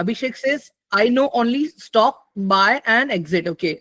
Abhishek says, I know only stock, buy and exit. Okay.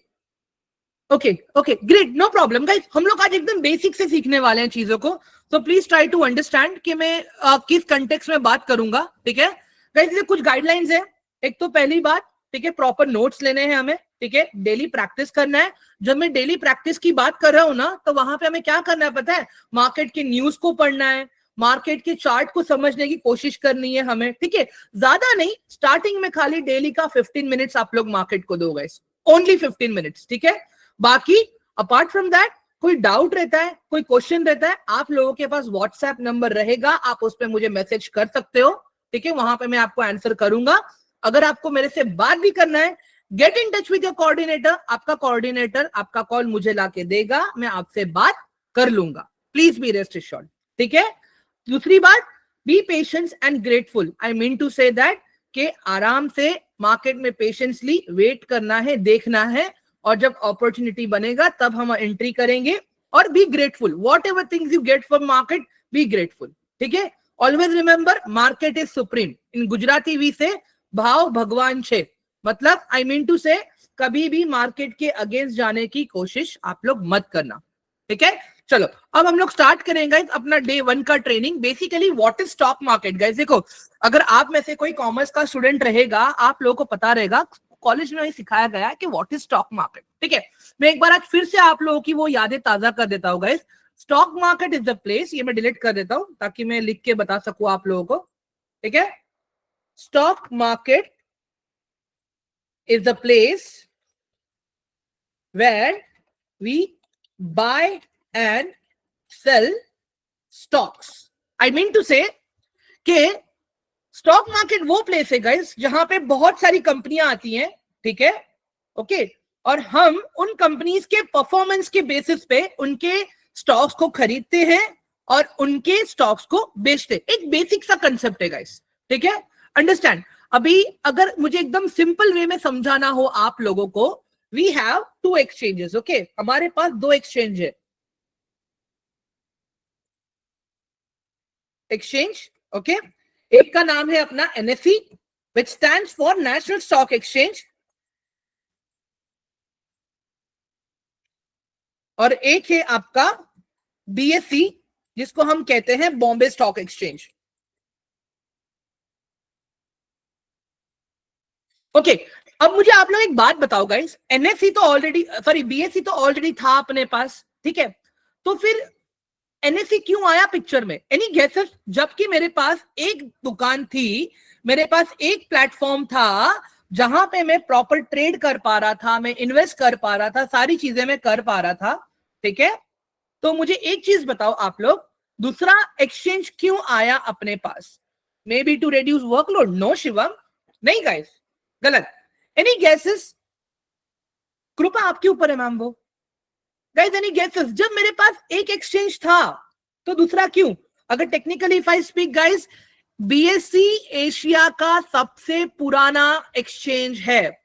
Okay, great, no problem guys. हम लोग आज एकदम basic से सीखने वाले हैं चीजों को, so please try to understand कि मैं किस कंटेक्स्ट में बात करूंगा. ठीक है गाइस, ये कुछ गाइडलाइंस है. एक तो पहली बात, ठीक है, प्रॉपर नोट्स लेने हैं हमें. ठीक है, डेली प्रैक्टिस करना है. जब मैं डेली प्रैक्टिस की बात कर रहा हूं ना, तो वहां पे हमें क्या करना है पता है? मार्केट के न्यूज को पढ़ना है, मार्केट के चार्ट को समझने की कोशिश करनी है हमें. ठीक है, ज्यादा नहीं, स्टार्टिंग में खाली डेली का 15 मिनट्स आप लोग मार्केट को दो गाइस, ओनली 15 मिनट्स. ठीक है, बाकी अपार्ट फ्रॉम दैट कोई डाउट रहता है, कोई क्वेश्चन रहता है, आप लोगों के पास व्हाट्सएप नंबर रहेगा, आप उस पर मुझे मैसेज कर सकते हो. ठीक है, वहां पे मैं आपको आंसर करूंगा. अगर आपको मेरे से बात भी करना है, get in touch with your coordinator. आपका कोऑर्डिनेटर आपका कॉल मुझे लाके देगा, मैं आपसे बात कर लूंगा. Please be rest assured. ठीक है, दूसरी बात, be patience and grateful. I mean to say that कि आराम से मार्केट में पेशेंसली वेट करना है, देखना है, और जब अपॉर्चुनिटी बनेगा तब हम एंट्री करेंगे. और be grateful, whatever things you get from market, be grateful. ठीक है, always remember market is supreme. In Gujarati we say भाव भगवान छे. मतलब आई मीन टू से कभी भी मार्केट के अगेंस्ट जाने की कोशिश आप लोग मत करना. ठीक है, चलो अब हम लोग स्टार्ट करेंगे अपना डे 1 का training. Basically what is stock market guys. देखो, अगर आप में से कोई कॉमर्स का स्टूडेंट रहेगा, आप लोगों को पता रहेगा, कॉलेज में सिखाया गया कि व्हाट इज स्टॉक मार्केट. ठीक है, मैं एक बार आज फिर से आप लोगों की वो यादें ताजा कर देता हूँ guys. Stock market is the place, ये मैं डिलीट कर देता हूं ताकि मैं लिख के बता सकूं आप लोगों को. ठीक है, stock market is the place where we buy and sell stocks. I mean to say कि स्टॉक मार्केट वो प्लेस है गाइस जहां पे बहुत सारी कंपनियां आती हैं. ठीक है, ओके, और हम उन कंपनीज के परफॉर्मेंस के बेसिस पे उनके स्टॉक्स को खरीदते हैं और उनके स्टॉक्स को बेचते हैं. एक बेसिक सा कंसेप्ट है गाइस. ठीक है, अंडरस्टैंड. अभी अगर मुझे एकदम सिंपल वे में समझाना हो आप लोगों को, वी हैव 2 एक्सचेंजेस. ओके, हमारे पास 2 एक्सचेंज है. एक्सचेंज, ओके, एक का नाम है अपना NSE which stands for national stock exchange, और एक है आपका BSE जिसको हम कहते हैं बॉम्बे स्टॉक एक्सचेंज. ओके, अब मुझे आप लोग एक बात बताओ गाइस, NSE तो ऑलरेडी, सॉरी BSE तो ऑलरेडी था अपने पास. ठीक है, तो फिर NSE क्यों आया पिक्चर में? Any guesses? जबकि मेरे पास एक दुकान थी, मेरे पास एक प्लेटफॉर्म था जहां पे मैं प्रॉपर ट्रेड कर पा रहा था, मैं इन्वेस्ट कर पा रहा था, सारी चीजें मैं कर पा रहा था. ठीक है, तो मुझे एक चीज बताओ आप लोग, दूसरा एक्सचेंज क्यों आया अपने पास? May be to reduce workload? No Shivam, नहीं गाइस, गलत. Any guesses? कृपा आपके ऊपर है मैम. वो गाइस, एनी गेसेस? जब मेरे पास एक एक्सचेंज था तो दूसरा क्यों? अगर technically if I speak guys, BSE Asia का सबसे पुराना एक्सचेंज है.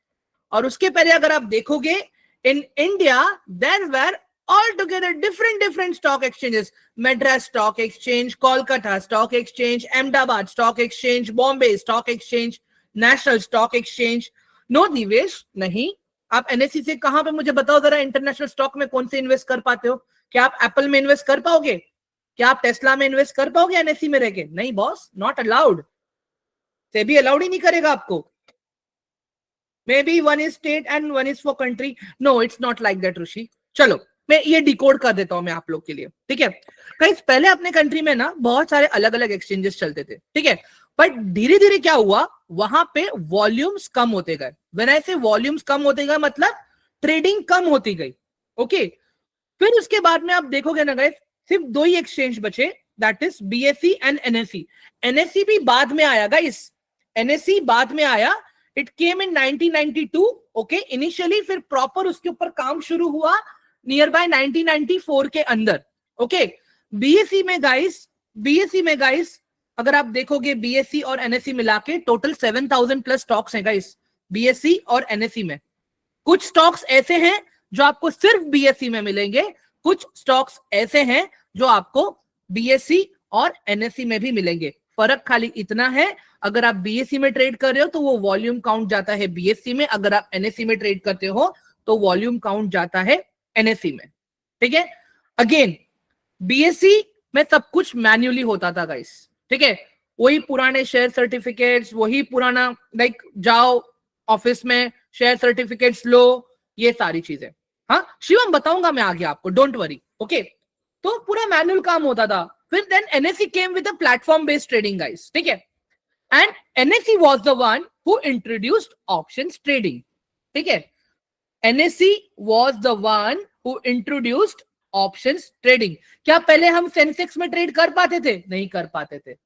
और उसके पहले अगर आप देखोगे, in India there were all together different stock exchanges. Madras stock exchange, Kolkata stock exchange, Ahmedabad stock exchange, Bombay stock exchange, national stock exchange. No निवेश नहीं. आप NSE से कहां पे, मुझे बताओ जरा, इंटरनेशनल स्टॉक में कौन से इन्वेस्ट कर पाते हो? क्या आप एप्पल में इन्वेस्ट कर पाओगे? क्या आप टेस्ला में इन्वेस्ट कर पाओगे NSE में रह के? नहीं boss, not allowed. SEBI allowed ही नहीं करेगा आपको. May be one is state and one is for country. No, it's not like that Rishi. चलो मैं ये डिकोड कर देता हूं मैं आप लोग के लिए. ठीक है गाइस, पहले अपने कंट्री में ना बहुत सारे अलग अलग एक्सचेंजेस चलते थे. ठीक है, बट धीरे धीरे क्या हुआ, वहां पे वॉल्यूम्स कम होते गए. व्हेन आई से वॉल्यूम्स कम होते गए, मतलब ट्रेडिंग कम होती गई. ओके, फिर उसके बाद में आप देखोगे ना गाइस, सिर्फ 2 ही एक्सचेंज बचे, that is BSE and NSE. NSE भी बाद में आया गाइस, NSE बाद में आया. It came in 1992. Okay, initially, फिर प्रॉपर उसके ऊपर काम शुरू हुआ नियर बाय 1994 के अंदर. ओके, BSE में गाइस अगर आप देखोगे, BSE और NSE मिला के टोटल 7000 प्लस स्टॉक्स हैं गाइस, BSE और NSE में. कुछ स्टॉक्स ऐसे हैं जो आपको सिर्फ BSE में मिलेंगे, कुछ स्टॉक्स ऐसे हैं जो आपको BSE और NSE में भी मिलेंगे. फर्क खाली इतना है, अगर आप बीएससी में ट्रेड कर रहे हो तो वो वॉल्यूम काउंट जाता है बीएससी में, अगर आप एनएससी में ट्रेड करते हो तो वॉल्यूम काउंट जाता है एनएससी में, ठीक है। अगेन बीएससी में सब कुछ मैन्युअली होता था गाइस, ठीक है, वही पुराने शेयर सर्टिफिकेट्स, वही पुराना लाइक जाओ ऑफिस में शेयर सर्टिफिकेट्स लो, ये सारी चीजें। हाँ शिवम बताऊंगा मैं आगे आपको, डोंट वरी, ओके। तो पूरा मैनुअल काम होता था। फिर then NSC came with a platform based trading guys, ठीक है, and NSC was the one who introduced options trading, ठीक है। NSC was the one who introduced options trading. क्या पहले हम सेंसेक्स में ट्रेड कर पाते थे? नहीं कर पाते थे।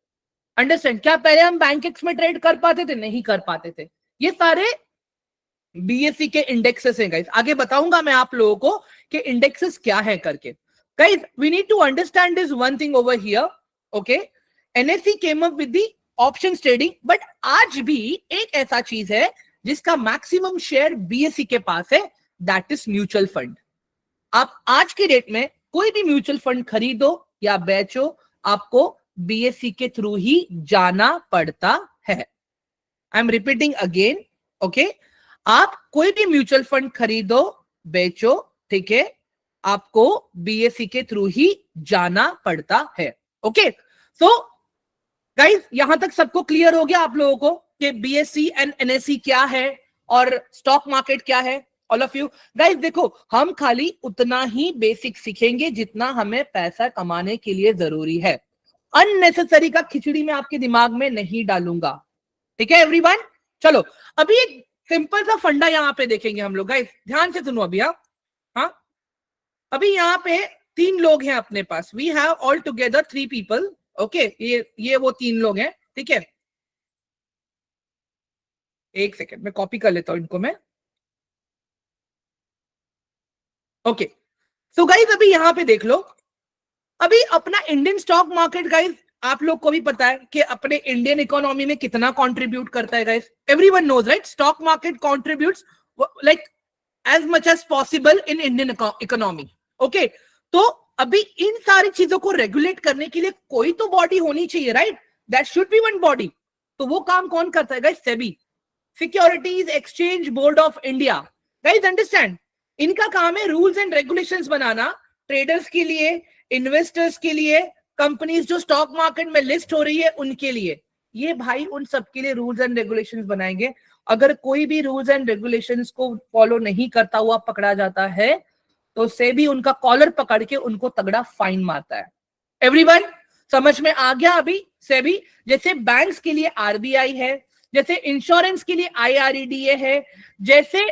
अंडरस्टैंड? क्या पहले हम बैंकेक्स में ट्रेड कर पाते थे? नहीं कर पाते थे। ये सारे बीएससी के इंडेक्सेस हैं गाइस, आगे बताऊंगा मैं आप लोगों को कि इंडेक्सेस क्या है करके। Guys we need to understand this one thing over here, okay. NSC came up with the options trading, but आज भी एक ऐसा चीज है जिसका मैक्सिमम शेयर बीएससी के पास है, दैट इज म्यूचुअल फंड। आप आज के डेट में कोई भी म्यूचुअल फंड खरीदो या बेचो, आपको बीएससी के थ्रू ही जाना पड़ता है। I am repeating again, okay. आप कोई भी म्यूचुअल फंड खरीदो बेचो, ठीक है, आपको बीएससी के थ्रू ही जाना पड़ता है, ओके। सो गाइस यहां तक सबको क्लियर हो गया आप लोगों को कि बीएससी एंड एनएससी क्या है और स्टॉक मार्केट क्या है? ऑल ऑफ यू गाइस देखो, हम खाली उतना ही बेसिक सीखेंगे जितना हमें पैसा कमाने के लिए जरूरी है। अननेसेसरी का खिचड़ी में आपके दिमाग में नहीं डालूंगा, ठीक है एवरीवन। चलो अभी एक सिंपल सा फंडा यहां पे देखेंगे हम लोग, गाइस ध्यान से सुनो अभी। हाँ अभी यहाँ पे 3 लोग हैं अपने पास, we have all together 3 people, okay. ये वो 3 लोग हैं, ठीक है। एक सेकेंड मैं कॉपी कर लेता हूं इनको मैं, ओके। सो गाइस अभी यहां पे देख लो, अभी अपना इंडियन स्टॉक मार्केट गाइस आप लोग को भी पता है कि अपने इंडियन इकोनॉमी में कितना कंट्रीब्यूट करता है guys, everyone knows right. Stock market contributes like as much as possible in Indian economy, okay. तो अभी इन सारी चीजों को रेगुलेट करने के लिए कोई तो बॉडी होनी चाहिए, right? That should be one body. तो वो काम कौन करता है guys? SEBI, securities exchange board of India. Guys understand, इनका काम है rules and regulations banana traders के लिए, इन्वेस्टर्स के लिए, कंपनीज जो स्टॉक मार्केट में लिस्ट हो रही है उनके लिए। ये भाई उन सबके लिए रूल्स एंड रेगुलेशंस बनाएंगे। अगर कोई भी रूल्स एंड रेगुलेशंस को फॉलो नहीं करता हुआ पकड़ा जाता है तो सेबी उनका कॉलर पकड़ के उनको तगड़ा फाइन मारता है। एवरीवन समझ में आ गया अभी? सेबी जैसे बैंक्स के लिए आरबीआई है, जैसे इंश्योरेंस के लिए आईआरडीए है, जैसे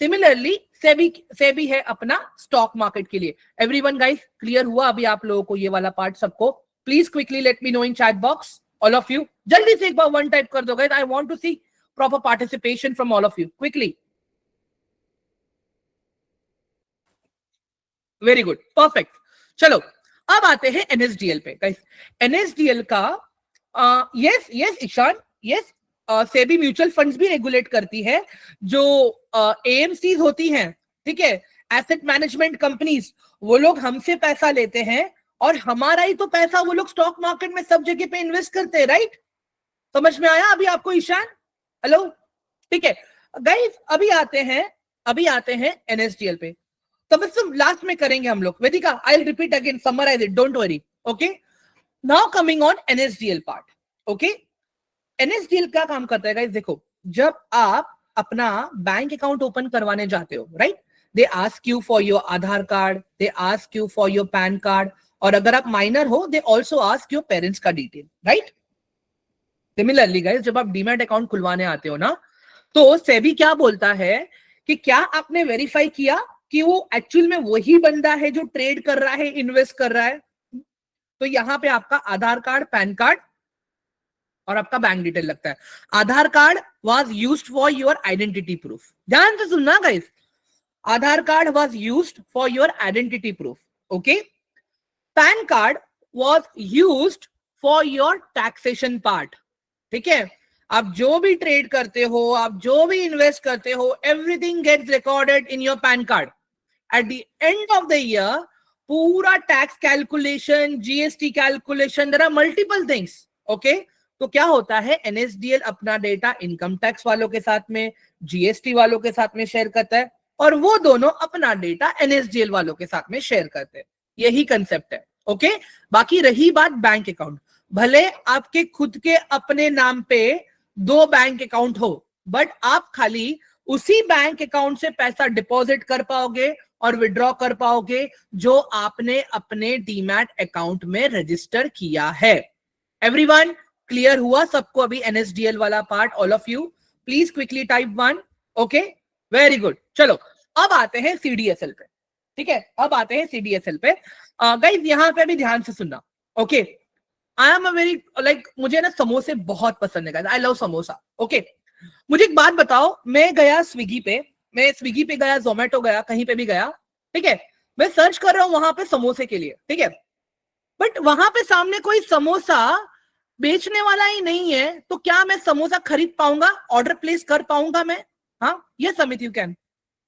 सिमिलरली सेबी है अपना स्टॉक मार्केट के लिए। एवरीवन गाइस क्लियर हुआ अभी आप लोगों को ये वाला पार्ट सबको? Please quickly let me know in chat box, all of you जल्दी से एक बार 1 टाइप कर दो guys. I want to see proper participation from all of you quickly. Very good, perfect. चलो अब आते हैं एनएसडीएल पे गाइस। एनएसडीएल का yes yes Ishan, yes SEBI mutual funds भी रेगुलेट करती है। जो एएमसीज होती हैं, ठीक है, एसेट मैनेजमेंट कंपनीज, वो लोग हमसे पैसा लेते हैं और हमारा ही तो पैसा वो लोग स्टॉक मार्केट में सब जगह पे इन्वेस्ट करते हैं, राइट? समझ में आया अभी आपको ईशान? हेलो, ठीक है गाइस। अभी आते हैं एनएसडीएल पे। तबस्सुम लास्ट में करेंगे हम लोग। Vedika I will repeat again, summarise it, don't worry, okay. Now coming on NSDL part, okay. NSDL क्या काम करता है गाइस? देखो, जब आप अपना बैंक अकाउंट ओपन करवाने जाते हो, right, they ask you for your Aadhaar card, they ask you for your PAN card, और अगर आप माइनर हो they also ask your parents का डिटेल, राइट? सिमिलरली गाइस जब आप डीमैट अकाउंट खुलवाने आते हो ना, तो सेबी क्या बोलता है कि क्या आपने वेरीफाई किया कि वो एक्चुअल में वही बंदा है जो ट्रेड कर रहा है, इन्वेस्ट कर रहा है? तो यहां पे आपका आधार कार्ड, पैन कार्ड और आपका बैंक डिटेल लगता है। Aadhaar card was used for your identity proof, ध्यान से सुनना guys, Aadhaar card was used for your identity proof, okay. PAN card was used for your taxation part, ठीक है। आप जो भी ट्रेड करते हो, आप जो भी इन्वेस्ट करते हो, everything gets recorded in your PAN card. At the end of the year पूरा tax calculation, GST calculation, there are multiple things, okay, तो क्या होता है, एनएसडीएल अपना डेटा इनकम टैक्स वालों के साथ में, जीएसटी वालों के साथ में शेयर करता है, और वो दोनों अपना डेटा एनएसडीएल वालों के साथ में शेयर करते हैं। यही कंसेप्ट है। ओके, बाकी रही बात बैंक अकाउंट, भले आपके खुद के अपने नाम पे 2 बैंक अकाउंट हो, बट आप खाली उसी बैंक अकाउंट से पैसा डिपॉजिट कर पाओगे और विड्रॉ कर पाओगे जो आपने अपने डीमैट अकाउंट में रजिस्टर किया है। एवरीवन क्लियर हुआ सबको अभी एनएसडीएल वाला part? All of you please quickly type 1। Okay, very good. चलो अब आते हैं सीडीएसएल पे। ठीक है, अब आते हैं सीडीएसएल पे। गाइस यहां पे भी ध्यान से सुनना। Okay, I am a very like, मुझे ना समोसे बहुत पसंद है guys, I love samosa. Okay, मुझे एक बात बताओ, मैं गया स्विगी पे, मैं स्विगी पे गया, जोमेटो गया, कहीं पे भी गया, ठीक है, मैं सर्च कर रहा हूं वहां पे समोसे के लिए, ठीक है, बट वहां पे सामने कोई समोसा बेचने वाला ही नहीं है, तो क्या मैं समोसा खरीद पाऊंगा, ऑर्डर प्लेस कर पाऊंगा मैं? हाँ, yes Amit, you can.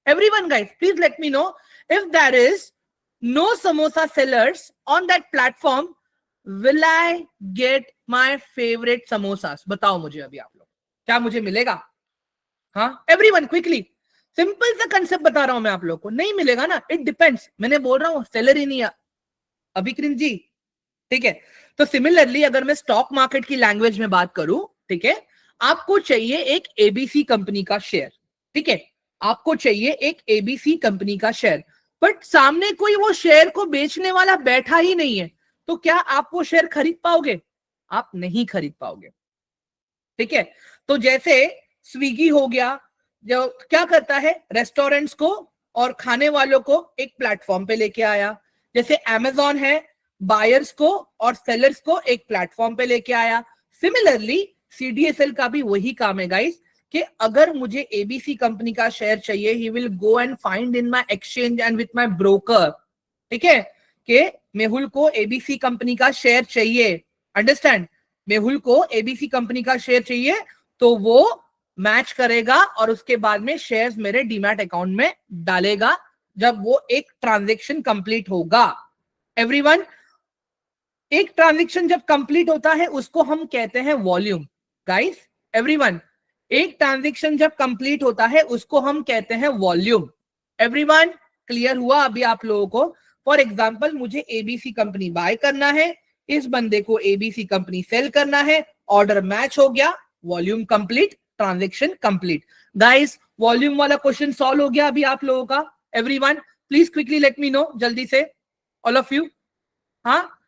Everyone guys please let me know if there is no samosa sellers on that platform, will I get my favourite samosas? बताओ मुझे अभी आप लोग, क्या मुझे मिलेगा? हाँ, एवरीवन क्विकली, सिंपल सा कंसेप्ट बता रहा हूं मैं आप लोग को, नहीं मिलेगा ना, इट डिपेंड्स, मैंने बोल रहा हूं सेलर ही नहीं है अभिकृत जी, ठीक है। तो सिमिलरली अगर मैं स्टॉक मार्केट की लैंग्वेज में बात करूं, ठीक है, आपको चाहिए एक एबीसी कंपनी का शेयर, ठीक है, आपको चाहिए एक एबीसी कंपनी का शेयर, बट सामने कोई वो शेयर को बेचने वाला बैठा ही नहीं है, तो क्या आप वो शेयर खरीद पाओगे? आप नहीं खरीद पाओगे, ठीक है। तो जैसे स्विगी हो गया, जो क्या करता है, रेस्टोरेंट्स को और खाने वालों को एक प्लेटफॉर्म पे लेके आया, जैसे अमेजॉन है, बायर्स को और सेलर्स को एक प्लेटफॉर्म पे लेके आया। सिमिलरली सीडीएसएल का भी वही काम है गाइस, कि अगर मुझे एबीसी कंपनी का शेयर चाहिए, he will go and find in my exchange and with my broker, ठीक है, कि मेहुल को एबीसी कंपनी का शेयर चाहिए, अंडरस्टैंड, मेहुल को एबीसी कंपनी का शेयर चाहिए, तो वो मैच करेगा और उसके बाद में शेयर्स मेरे डीमैट अकाउंट में डालेगा जब वो एक ट्रांजैक्शन कंप्लीट होगा। एवरीवन, एक ट्रांजैक्शन जब कंप्लीट होता है उसको हम कहते हैं वॉल्यूम। गाइस एवरीवन, एक ट्रांजैक्शन जब कंप्लीट होता है उसको हम कहते हैं वॉल्यूम। एवरीवन क्लियर हुआ अभी आप लोगों को? फॉर एग्जांपल मुझे एबीसी कंपनी बाय करना है, इस बंदे को एबीसी कंपनी सेल करना है, ऑर्डर मैच हो गया, volume complete, transaction complete. Guys volume वाला क्वेश्चन सॉल्व हो गया अभी आप लोगों का? Everyone please quickly let me no, जल्दी से, ऑल ऑफ यू। हाँ,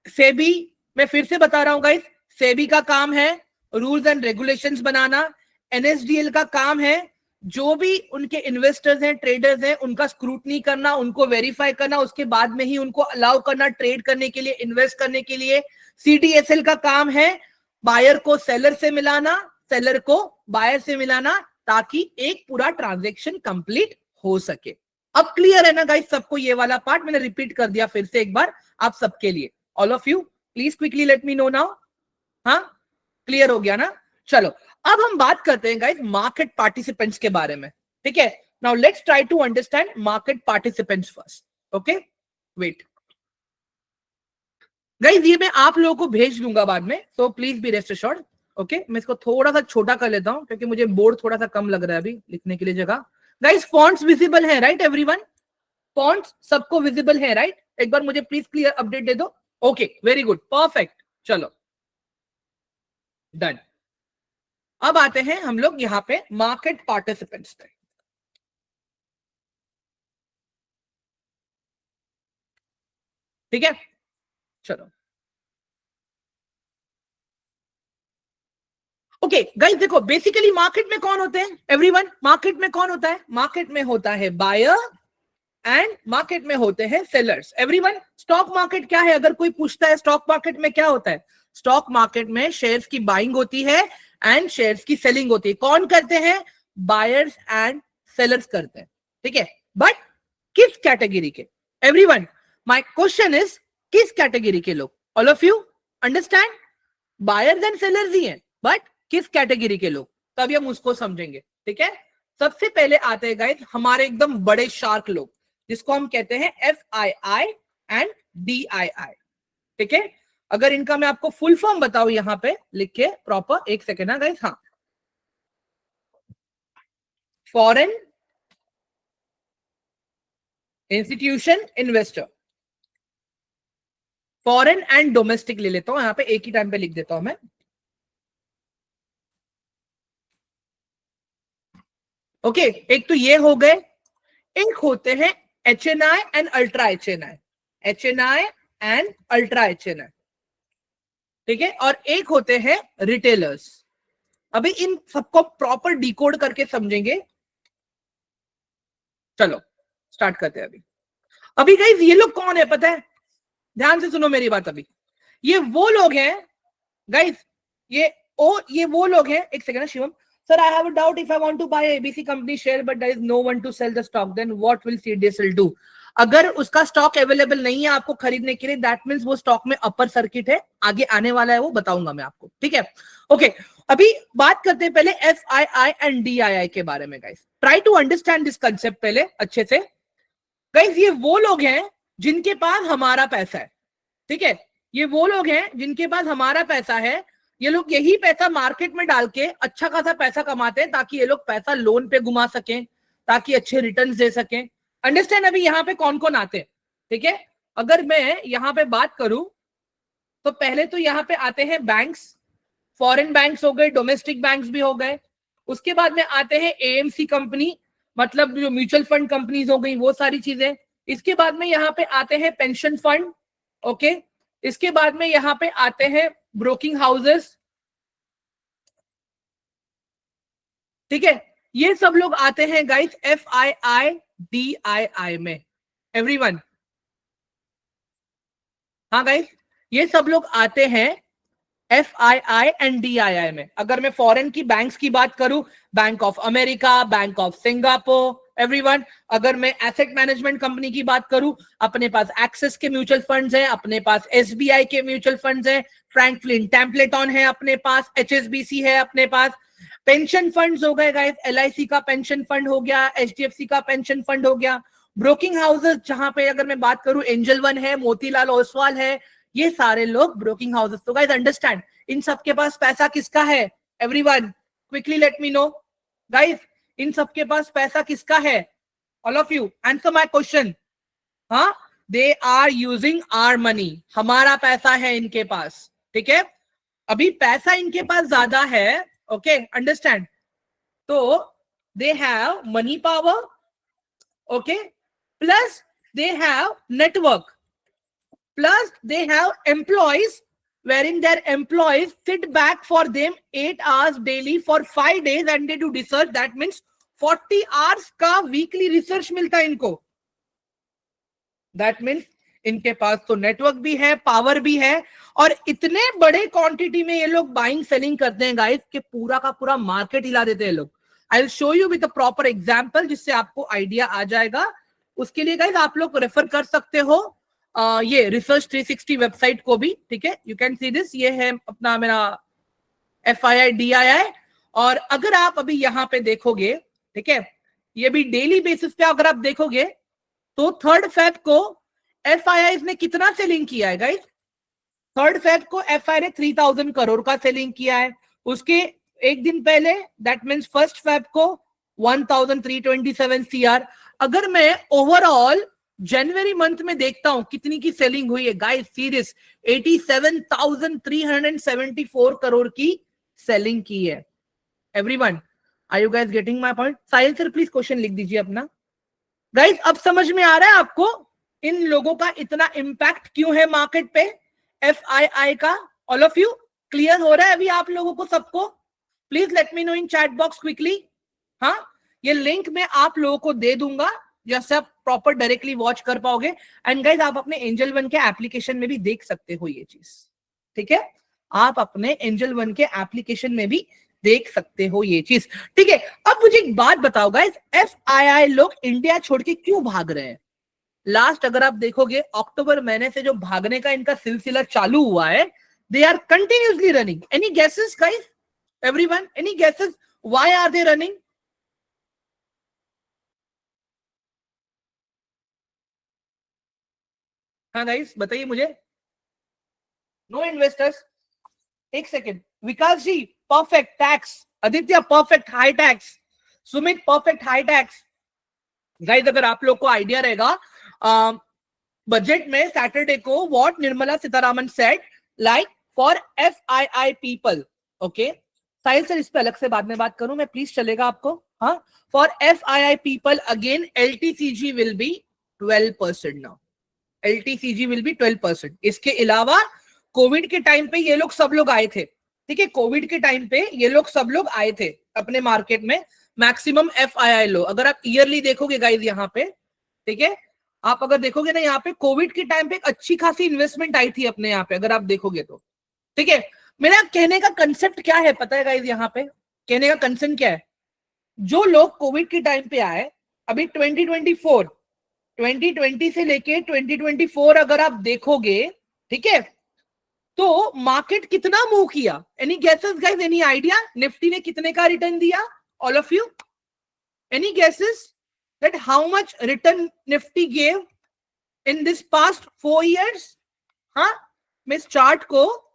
सेबी, मैं फिर से बता रहा हूं गाइस, सेबी का काम है rules and regulations banana, NSDL का काम है जो भी उनके इन्वेस्टर्स हैं, ट्रेडर्स हैं, उनका स्क्रूटनी करना, उनको वेरीफाई करना, उसके बाद में ही उनको अलाउ करना ट्रेड करने के लिए, इन्वेस्ट करने के लिए। सीडीएसएल का काम है बायर को सेलर से मिलाना, सेलर को बायर से मिलाना, ताकि एक पूरा ट्रांजैक्शन कंप्लीट हो सके। अब क्लियर है ना गाइस सबको? ये वाला पार्ट मैंने रिपीट कर दिया फिर से एक बार आप सबके लिए। All of you please quickly let me no now. हाँ, क्लियर हो गया ना? चलो अब हम बात करते हैं गाइस मार्केट पार्टिसिपेंट्स के बारे में, ठीक है। Now let's try to understand market participants first. Okay, wait guys, ये मैं आप लोगों को भेज दूंगा बाद में, so please be rest assured. Okay, मैं इसको थोड़ा सा छोटा कर लेता हूं क्योंकि मुझे बोर्ड थोड़ा सा कम लग रहा है अभी लिखने के लिए जगह। गाइस फॉन्ट्स विजिबल है राइट एवरीवन? फॉन्ट्स सबको विजिबल है राइट? एक बार मुझे प्लीज क्लियर अपडेट दे दो। ओके, वेरी गुड, परफेक्ट, चलो डन। अब आते हैं हम लोग यहां पे मार्केट पार्टिसिपेंट्स पे, ठीक है। चलो ओके गाइस, देखो बेसिकली मार्केट में कौन होते हैं एवरीवन? मार्केट में कौन होता है? मार्केट में होता है बायर एंड मार्केट में होते हैं सेलर्स। एवरीवन, स्टॉक मार्केट क्या है? अगर कोई पूछता है स्टॉक मार्केट में क्या होता है, स्टॉक मार्केट में शेयर्स की बाइंग होती है एंड शेयर्स की सेलिंग होती है। कौन करते हैं? बायर्स एंड सेलर्स करते हैं, ठीक है। बट किस कैटेगरी के? एवरीवन माय क्वेश्चन इज किस कैटेगरी के लोग? All of you understand? Buyers and sellers ही हैं, बट किस कैटेगरी के लोग? तभी हम उसको समझेंगे, ठीक है। सबसे पहले आते हैं गाइस हमारे एकदम बड़े शार्क लोग, जिसको हम कहते हैं FII एंड DII, ठीक है। अगर इनका मैं आपको फुल फॉर्म बताऊं यहां पे लिख के प्रॉपर, एक सेकेंड ना गाइस, हाँ, foreign institution investor, foreign and domestic ले लेता हूं यहां पे, एक ही टाइम पे लिख देता हूं मैं। ओके, एक तो ये हो गए, एक होते हैं HNI and ultra HNI, HNI and ultra HNI, ठीक है, और एक होते हैं रिटेलर्स। अभी इन सबको प्रॉपर डिकोड करके समझेंगे। चलो स्टार्ट करते हैं। अभी अभी गाइस ये लोग कौन है पता है, ध्यान से सुनो मेरी बात। अभी ये वो लोग हैं गाइस, ये वो लोग हैं, एक second Shivam, sir I have a doubt, if I want to buy ABC company share but there is no one to sell the stock, then what will CDSL do? अगर उसका स्टॉक अवेलेबल नहीं है आपको खरीदने के लिए, दैट मींस वो stock में अपर सर्किट है, आगे आने वाला है वो बताऊंगा मैं आपको, ठीक है। ओके, अभी बात करते हैं पहले FII एंड DII के बारे में guys. Try to understand this concept पहले अच्छे से गाइस। ये वो लोग हैं जिनके पास हमारा पैसा है, ठीक है, ये वो लोग हैं जिनके पास हमारा पैसा है। ये लोग यही पैसा मार्केट में डाल के अच्छा खासा पैसा कमाते हैं, ताकि ये लोग पैसा लोन पे घुमा सकें, ताकि अच्छे रिटर्न्स दे सकें। अंडरस्टैंड? अभी यहाँ पे कौन कौन आते हैं, ठीक है, अगर मैं यहाँ पे बात करूं तो पहले तो यहाँ पे आते हैं बैंक्स, फॉरेन बैंक्स हो गए, डोमेस्टिक बैंक्स भी हो गए। उसके बाद में आते हैं AMC कंपनी, मतलब जो म्यूचुअल फंड कंपनीज हो गई, वो सारी चीजें। इसके बाद में यहाँ पे आते हैं पेंशन फंड, ओके। इसके बाद में यहाँ पे आते हैं ब्रोकिंग हाउसेस, ठीक है। ये सब लोग आते हैं गाइस FII DII में, एवरीवन। हाँ गाइस, ये सब लोग आते हैं FII एंड DII में। अगर मैं फॉरेन की बैंक्स की बात करूं, bank of America, bank of Singapore, everyone. अगर मैं एसेट मैनेजमेंट कंपनी की बात करूं, अपने पास एक्सिस के म्यूचुअल फंड्स हैं, अपने पास SBI के म्यूचुअल फंड्स हैं, फ्रैंकलिन टेम्पलेटॉन है अपने पास, HSBC है अपने पास। पेंशन फंड्स हो गए गाइस, LIC का पेंशन फंड हो गया, HDFC का पेंशन फंड हो गया। ब्रोकिंग हाउसेस जहां पे अगर मैं बात करूं, एंजल वन है, मोतीलाल ओसवाल है, ये सारे लोग ब्रोकिंग हाउसेस। तो गाइस अंडरस्टैंड, इन सबके पास पैसा किसका है? Everyone quickly let me know guys, इन सबके पास पैसा किसका है? All of you answer my question. हाँ, they are using our money, हमारा पैसा है इनके पास, ठीक है। अभी पैसा इनके पास ज्यादा है, ओके, अंडरस्टैंड। तो they have money power, okay, plus they have network, plus they have employees wherein their employees sit back for them 8 hours daily for 5 days and they do research. That means 40 hours का weekly research मिलता है इनको। That means इनके पास तो network भी है, power भी है, और इतने बड़े क्वांटिटी में ये लोग बाइंग सेलिंग करते हैं गाइस कि पूरा का पूरा मार्केट हिला देते हैं लोग। I will show you with a proper example जिससे आपको आइडिया आ जाएगा। उसके लिए गाइस आप लोग रेफर कर सकते हो ये रिसर्च 360 वेबसाइट को भी, ठीक है। यू कैन सी दिस, ये है अपना मेरा FII DII। और अगर आप अभी यहाँ पे देखोगे, ठीक है, ये भी डेली बेसिस पे अगर आप देखोगे तो 3 फेब को FII ने कितना सेलिंग किया है गाइस? 3 फेब को FII ने 3000 करोड़ का सेलिंग किया है। उसके एक दिन पहले दैट मींस 1 फेब को 1327 CR। अगर मैं ओवरऑल जनवरी मंथ में देखता हूं कितनी की सेलिंग हुई है गाइस, सीरियस 87,374 करोड़ की सेलिंग की है। Everyone, are you guys getting my point? Sahil sir please question लिख दीजिए अपना। गाइस अब समझ में आ रहा है आपको इन लोगों का इतना इंपैक्ट क्यों है मार्केट पे, FII का? ऑल ऑफ यू क्लियर हो रहा है अभी आप लोगों को सबको? Please let me know in chat box quickly. हाँ, ये लिंक मैं आप लोगों को दे दूंगा जैसे आप प्रॉपर डायरेक्टली वॉच कर पाओगे। एंड गाइस आप अपने एंजल वन के एप्लीकेशन में भी देख सकते हो ये चीज, ठीक है। आप अपने एंजल वन के एप्लीकेशन में भी देख सकते हो ये चीज, ठीक है। अब मुझे एक बात बताओ गाइस, FII लोग इंडिया छोड़ के क्यों भाग रहे हैं? लास्ट अगर आप देखोगे अक्टूबर महीने से जो भागने का इनका सिलसिला चालू हुआ है, they are continuously running. Any guesses guys? Everyone any guesses why are they running? हाँ गाइस बताइए मुझे। No investors. एक second, Vikas ji perfect tax, Aditya perfect high tax, Sumit perfect high tax. Guys अगर आप लोग को आइडिया रहेगा बजट में सैटरडे को what Nirmala Sitharaman said, like for FII people, okay Sahil sir इस पे अलग से बाद में बात करूं मैं प्लीज, चलेगा आपको? हाँ, for FII people again LTCG will be 12% now, LTCG will be 12%। इसके अलावा कोविड के टाइम पे ये लोग सब लोग आए थे, ठीक है, कोविड के टाइम पे ये लोग सब लोग आए थे अपने मार्केट में, मैक्सिमम एफआईआई लो। अगर आप ईयरली देखोगे गाइज यहाँ पे, ठीक है, आप अगर देखोगे ना यहाँ पे कोविड के टाइम पे एक अच्छी खासी इन्वेस्टमेंट आई थी अपने यहाँ पे, अगर आप देखोगे तो, ठीक है। मेरा कहने का कंसेप्ट क्या है पता है गाइज, यहाँ पे कहने का कंसेप्ट क्या है, जो लोग कोविड के टाइम पे आए, अभी 2020 से लेके 2024 अगर आप देखोगे, ठीक है, तो मार्केट कितना मूव किया? Any guesses guys, any idea Nifty ने कितने का रिटर्न दिया? All of you, any guesses that how much return Nifty gave in this past 4 years? हाँ, मैं इस चार्ट को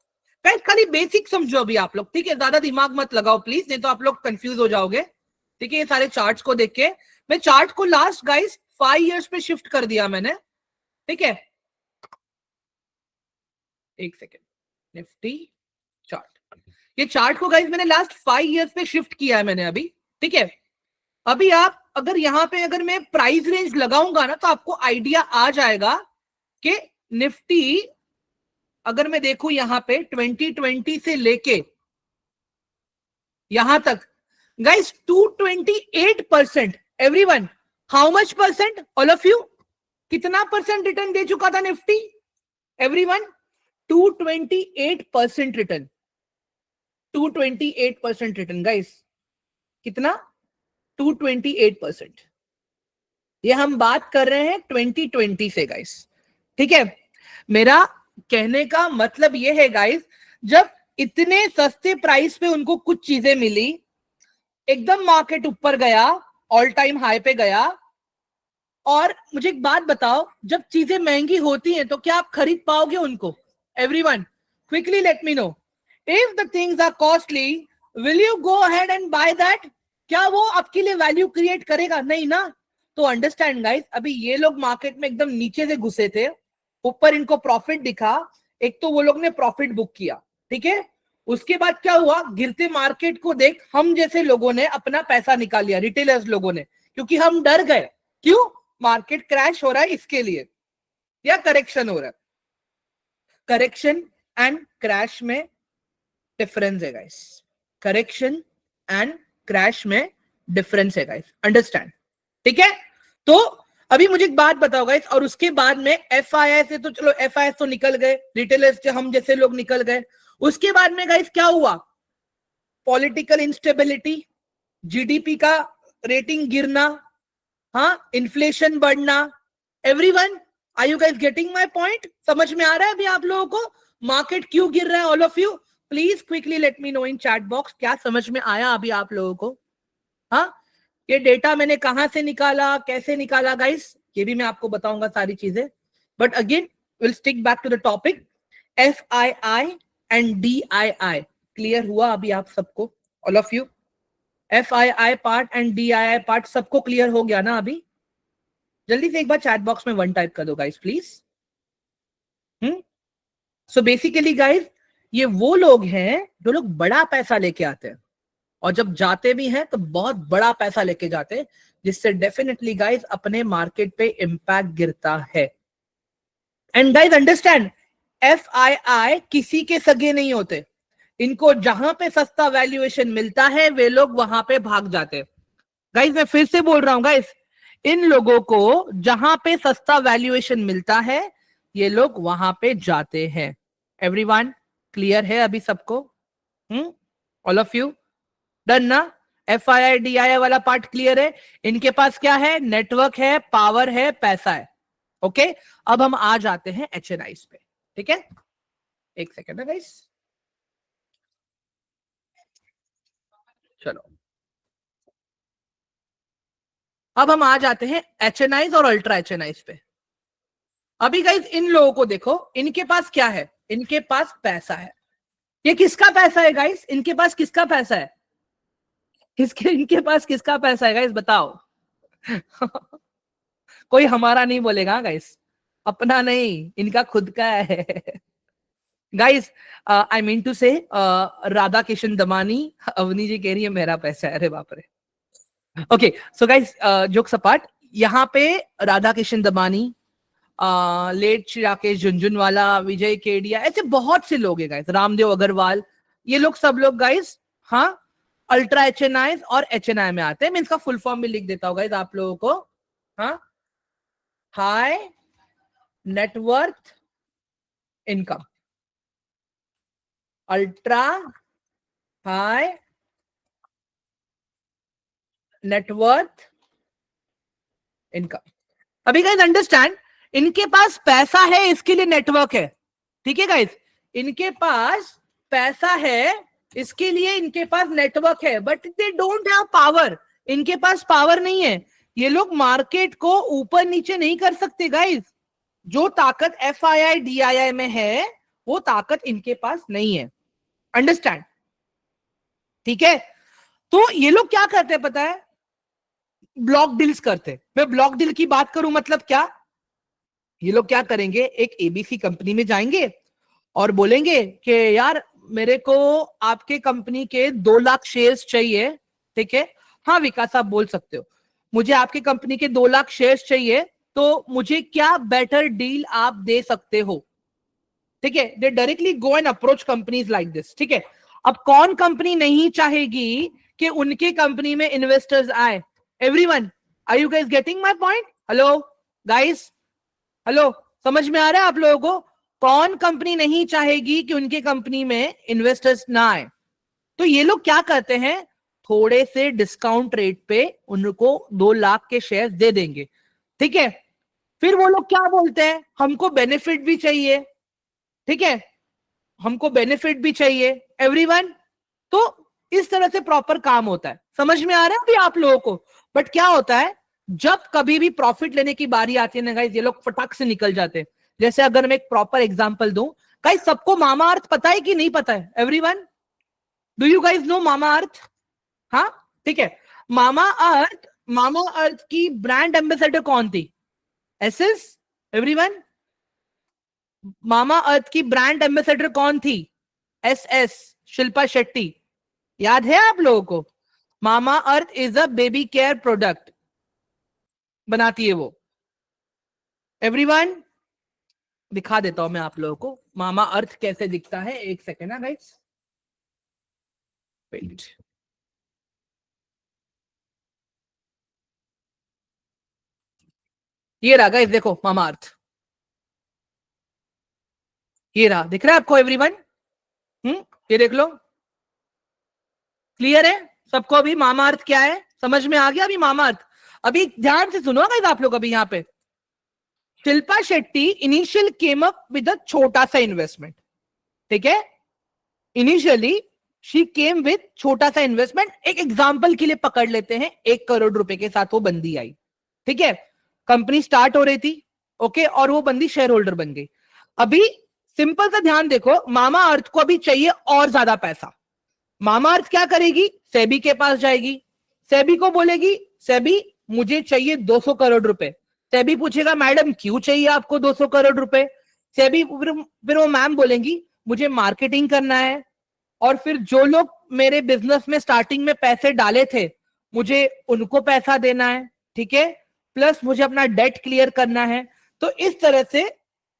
गाइस खाली बेसिक समझो अभी आप लोग, ठीक है, ज्यादा दिमाग मत लगाओ प्लीज, नहीं तो आप लोग कंफ्यूज हो जाओगे, ठीक है। ये सारे चार्ट्स को देख के मैं चार्ट को लास्ट गाइस 5 years पे शिफ्ट कर दिया मैंने, ठीक है। एक सेकेंड, निफ्टी चार्ट, ये चार्ट को गाइस मैंने लास्ट 5 years पे शिफ्ट किया है मैंने अभी, ठीक है। अभी आप अगर यहाँ पे अगर मैं प्राइस रेंज लगाऊंगा ना तो आपको आइडिया आ जाएगा कि निफ्टी अगर मैं देखूं यहाँ पे 2020 से लेके यहां तक guys 228%, everyone how much percent? All of you, कितना परसेंट रिटर्न दे चुका था Nifty? Everyone 228% return, 228% return guys, कितना? 228%। ये हम बात कर रहे हैं 2020 से गाइस, ठीक है। मेरा कहने का मतलब ये है गाइस, जब इतने सस्ते प्राइस पे उनको कुछ चीजें मिली, एकदम मार्केट ऊपर गया, ऑल टाइम हाई पे गया, और मुझे एक बात बताओ, जब चीजें महंगी होती हैं तो क्या आप खरीद पाओगे उनको? Everyone quickly let me know, if the things are costly will you go ahead and buy that? क्या वो आपके लिए वैल्यू क्रिएट करेगा? नहीं ना। तो अंडरस्टैंड गाइस, अभी ये लोग मार्केट में एकदम नीचे से घुसे थे, ऊपर इनको प्रॉफिट दिखा, एक तो वो लोग ने प्रॉफिट बुक किया, ठीक है। उसके बाद क्या हुआ, गिरते मार्केट को देख हम जैसे लोगों ने अपना पैसा निकाल लिया, रिटेलर्स लोगों ने, क्योंकि हम डर गए। क्यों? मार्केट क्रैश हो रहा है इसके लिए, या करेक्शन हो रहा है। करेक्शन एंड क्रैश में डिफरेंस है गाइस, करेक्शन एंड क्रैश में डिफरेंस है गाइस, अंडरस्टैंड, ठीक है। तो अभी मुझे एक बात बताओ गाइस, और उसके बाद में एफआईआई से तो चलो, एफआईआई तो निकल गए, रिटेलर्स से हम जैसे लोग निकल गए। उसके बाद में गाइस क्या हुआ? पॉलिटिकल इंस्टेबिलिटी, जीडीपी का रेटिंग गिरना, हाँ, इन्फ्लेशन बढ़ना। Everyone are you guys getting my point? समझ में आ रहा है अभी आप लोगों को मार्केट क्यों गिर रहा है? All of you please quickly let me know in chat box, क्या समझ में आया अभी आप लोगों को? हाँ, ये डेटा मैंने कहां से निकाला, कैसे निकाला गाइस, ये भी मैं आपको बताऊंगा सारी चीजें, but again will stick back to the topic. FII and DII clear हुआ अभी आप सबको? All of you, FII part and DII part सबको क्लियर हो गया ना अभी? जल्दी से एक बार चैट बॉक्स में 1 टाइप कर दो guys please. So basically guys, ये वो लोग हैं जो लोग बड़ा पैसा लेके आते हैं, और जब जाते भी हैं तो बहुत बड़ा पैसा लेके जाते हैं, जिससे डेफिनेटली गाइस अपने मार्केट पे इंपैक्ट गिरता है। एंड गाइस अंडरस्टैंड, एफआईआई किसी के सगे नहीं होते, इनको जहां पे सस्ता वैल्यूएशन मिलता है वे लोग वहां पे भाग जाते हैं। गाइस मैं फिर से बोल रहा हूं गाइस, इन लोगों को जहां पे सस्ता वैल्यूएशन मिलता है ये लोग वहां पे जाते हैं। एवरीवन क्लियर है अभी सबको? ऑल ऑफ यू डन ना? एफआईआई डीआईआई वाला पार्ट क्लियर है? इनके पास क्या है? नेटवर्क है, पावर है, पैसा है, ओके। अब हम आ जाते हैं एचएनआईज पे, ठीक है। एक सेकेंड है गाइस, चलो अब हम आ जाते हैं एचएनआईज और अल्ट्रा एचएनआईज पे। अभी गाइस इन लोगों को देखो, इनके पास क्या है? इनके पास पैसा है। ये किसका पैसा है गाइस? इनके पास किसका पैसा है? इनके पास किसका पैसा है गाइस, बताओ? कोई हमारा नहीं बोलेगा गाइस, अपना नहीं, इनका खुद का है। गाइस आई मीन टू से राधा किशन दमानी, अवनी जी कह रही है मेरा पैसा है। अरे बाप रे। Okay so guys, jokes apart, यहाँ पे राधा किशन दमानी, लेट राकेश झुनझुनवाला, विजय केडिया, ऐसे बहुत से लोग हैं गाइस, रामदेव अग्रवाल, ये लोग सब लोग गाइस, हाँ, अल्ट्रा एचएनआई और एचएनआई में आते हैं। मैं इसका फुल फॉर्म भी लिख देता हूँ गाइस आप लोगों को। हाँ, high net worth income, ultra high net worth income. अभी गाइस अंडरस्टैंड, इनके पास पैसा है, इसके लिए नेटवर्क है। ठीक है गाइस, इनके पास पैसा है, इसके लिए इनके पास नेटवर्क है, but they don't have power. इनके पास पावर नहीं है। ये लोग मार्केट को ऊपर नीचे नहीं कर सकते गाइस। जो ताकत FII DII में है, वो ताकत इनके पास नहीं है। अंडरस्टैंड? ठीक है, तो ये लोग क्या करते हैं पता है? ब्लॉक डील्स करते। मैं ब्लॉक डील की बात करूं मतलब क्या? ये लोग क्या करेंगे, एक ABC कंपनी में जाएंगे और बोलेंगे कि यार मेरे को आपके कंपनी के 2 लाख शेयर्स चाहिए। ठीक है, हाँ विकास आप बोल सकते हो, मुझे आपके कंपनी के 2 लाख शेयर्स चाहिए, तो मुझे क्या बेटर डील आप दे सकते हो? ठीक है, दे directly go and approach companies like this. ठीक है, अब कौन कंपनी नहीं चाहेगी कि उनके कंपनी में इन्वेस्टर्स आए? Everyone, are you guys getting my point? Hello guys, hello, समझ में आ रहा है आप लोगों को? कौन कंपनी नहीं चाहेगी कि उनके कंपनी में इन्वेस्टर्स ना आए? तो ये लोग क्या करते हैं, थोड़े से डिस्काउंट रेट पे उनको 2 लाख के शेयर दे देंगे। ठीक है, फिर वो लोग क्या बोलते हैं, हमको बेनिफिट भी चाहिए। ठीक है, हमको बेनिफिट भी चाहिए एवरीवन। तो इस तरह से प्रॉपर काम होता है। समझ में आ रहा है अभी आप लोगों को? बट क्या होता है, जब कभी भी प्रॉफिट लेने की बारी आती है ना गाइस, ये लोग फटाक से निकल जाते हैं। जैसे अगर मैं एक प्रॉपर एग्जांपल दूं गाइस, सबको मामा अर्थ पता है कि नहीं पता है? Everyone, do you guys know Mamaearth? हाँ, ठीक है। मामा अर्थ की ब्रांड एम्बेसडर कौन थी? एसएस। एवरीवन, मामा अर्थ की ब्रांड एम्बेसडर कौन थी? SS, शिल्पा शेट्टी। याद है आप लोगों को? Mamaearth is a baby care product बनाती है वो। एवरीवन, दिखा देता हूं मैं आप लोगों को मामा अर्थ कैसे दिखता है। एक सेकेंड ना गाइस, वेट। ये रहा गाइस, देखो मामा अर्थ, ये रहा, दिख रहा है आपको एवरीवन? ये देख लो, क्लियर है सबको? अभी मामा अर्थ क्या है समझ में आ गया अभी मामा अर्थ? अभी ध्यान से सुनो गाइस आप लोग, अभी यहाँ पे Shilpa Shetty initial came up with a छोटा सा इन्वेस्टमेंट। ठीक है, इनिशियली शी केम विद छोटा सा इन्वेस्टमेंट। एक एग्जांपल के लिए पकड़ लेते हैं, 1 करोड़ रुपए के साथ वो बंदी आई। ठीक है, कंपनी स्टार्ट हो रही थी, ओके, और वो बंदी शेयर होल्डर बन गई। अभी सिंपल सा ध्यान देखो, मामा अर्थ को अभी चाहिए और ज्यादा पैसा। मामा अर्थ क्या करेगी, सेबी के पास जाएगी, सेबी को बोलेगी सेबी मुझे चाहिए 200 करोड़ रुपए। सेबी पूछेगा मैडम क्यों चाहिए आपको 200 करोड़ रुपए? सेबी फिर वो मैम बोलेंगी मुझे मार्केटिंग करना है, और फिर जो लोग मेरे बिजनेस में स्टार्टिंग में पैसे डाले थे मुझे उनको पैसा देना है। ठीक है, प्लस मुझे अपना डेट क्लियर करना है। तो इस तरह से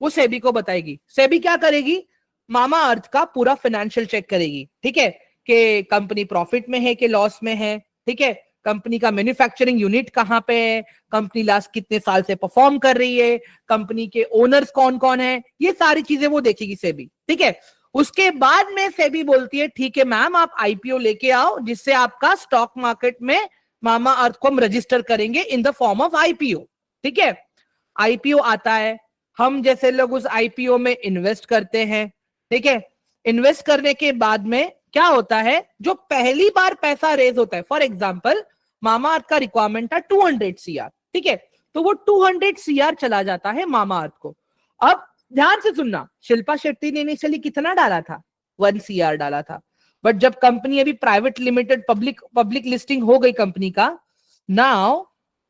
वो सेबी को बताएगी। सेबी क्या करेगी, मामा अर्थ का पूरा फाइनेंशियल चेक करेगी। ठीक है, कि कंपनी प्रॉफिट में है कि लॉस में है। ठीक है, कंपनी का मैन्युफैक्चरिंग यूनिट कहां पे है, कंपनी लास्ट कितने साल से परफॉर्म कर रही है, कंपनी के ओनर्स कौन कौन है, ये सारी चीजें वो देखेगी सेबी। ठीक है, उसके बाद में सेबी बोलती है ठीक है मैम आप IPO लेके आओ, जिससे आपका स्टॉक मार्केट में मामा अर्थ को हम रजिस्टर करेंगे in the form of IPO। ठीक है, IPO आता है, हम जैसे लोग उस IPO में इन्वेस्ट करते हैं। ठीक है, इन्वेस्ट करने के बाद में क्या होता है, जो पहली बार पैसा रेज होता है, फॉर एग्जांपल मामा अर्थ का रिक्वायरमेंट था 200 CR। ठीक है, तो वो 200 CR चला जाता है मामा अर्थ को। अब ध्यान से सुनना, शिल्पा शेट्टी ने इनिशियली कितना डाला था? 1 CR डाला था, बट जब कंपनी अभी प्राइवेट लिमिटेड पब्लिक लिस्टिंग हो गई कंपनी का, नाउ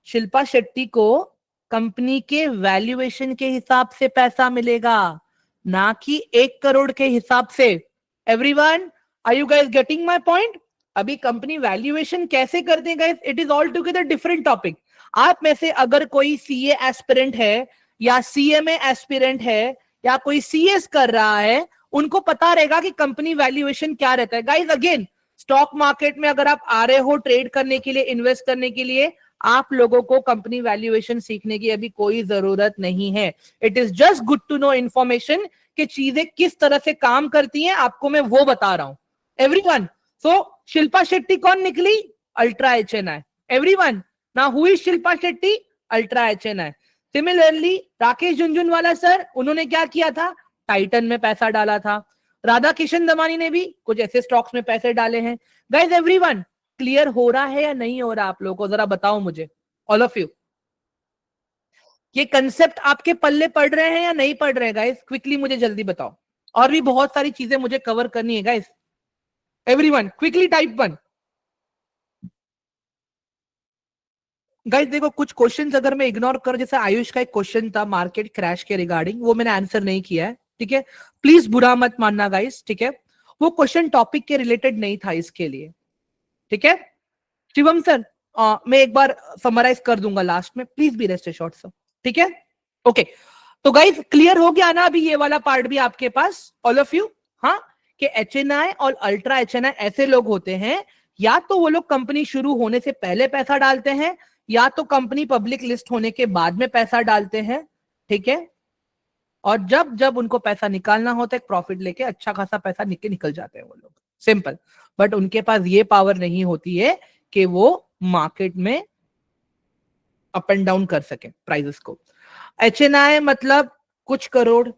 शिल्पा शेट्टी को कंपनी के वैल्यूएशन के हिसाब से पैसा मिलेगा, ना कि 1 करोड़ के हिसाब से। Everyone, are you guys getting my point? अभी कंपनी वैल्यूएशन कैसे करते हैं guys, it is all together different topic. आप में से अगर कोई सीए एस्पिरेंट है या सीएमए एस्पिरेंट है या कोई सीएस कर रहा है, उनको पता रहेगा कि कंपनी वैल्यूएशन क्या रहता है। गाइस अगेन, स्टॉक मार्केट में अगर आप आ रहे हो ट्रेड करने के लिए, इन्वेस्ट करने के लिए, आप लोगों को कंपनी वैल्यूएशन सीखने की अभी कोई जरूरत नहीं है। It is just good to know information कि चीजें किस तरह से काम करती हैं, आपको मैं वो बता रहा हूं। एवरीवन, सो शिल्पा शेट्टी कौन निकली? Ultra HNI। Everyone, now who is Shilpa Shetty? Ultra HNI। Similarly Rakesh Jhunjhunwala sir, उन्होंने क्या किया था? टाइटन में पैसा डाला था। राधा किशन दमानी ने भी कुछ ऐसे स्टॉक्स में पैसे डाले हैं। गाइस एवरीवन, क्लियर हो रहा है या नहीं हो रहा आप लोगों को? जरा बताओ मुझे, ऑल ऑफ यू, ये कंसेप्ट आपके पल्ले पड़ रहे हैं या नहीं पड़ रहे हैं? गाइस क्विकली मुझे जल्दी बताओ, और भी बहुत सारी चीजें मुझे कवर करनी है guys. Everyone quickly type 1। Guys देखो, कुछ क्वेश्चंस अगर मैं इग्नोर कर, जैसे आयुष का एक क्वेश्चन था मार्केट क्रैश के रिगार्डिंग, वो मैंने आंसर नहीं किया है, ठीक है? प्लीज बुरा मत मानना गाइस, ठीक है? वो क्वेश्चन टॉपिक के रिलेटेड नहीं था इसके लिए, ठीक है? शिवम सर, मैं एक बार समराइज कर दूंगा लास्ट में, please be rest assured sir, ठीक है? ओके, तो गाइस क्लियर हो गया ना अभी ये वाला पार्ट भी आपके पास, ऑल ऑफ यू? हाँ, कि HNI और अल्ट्रा HNI ऐसे लोग होते हैं, या तो वो लोग कंपनी शुरू होने से पहले पैसा डालते हैं, या तो कंपनी पब्लिक लिस्ट होने के बाद में पैसा डालते हैं, ठीक है? और जब जब उनको पैसा निकालना होता है, प्रॉफिट लेके अच्छा खासा पैसा निकल जाते हैं वो लोग, सिंपल। बट उनके पास ये पावर नहीं होती है कि वो मार्केट में अप एंड डाउन कर सके प्राइसेस को। HNI मतलब कुछ करोड़,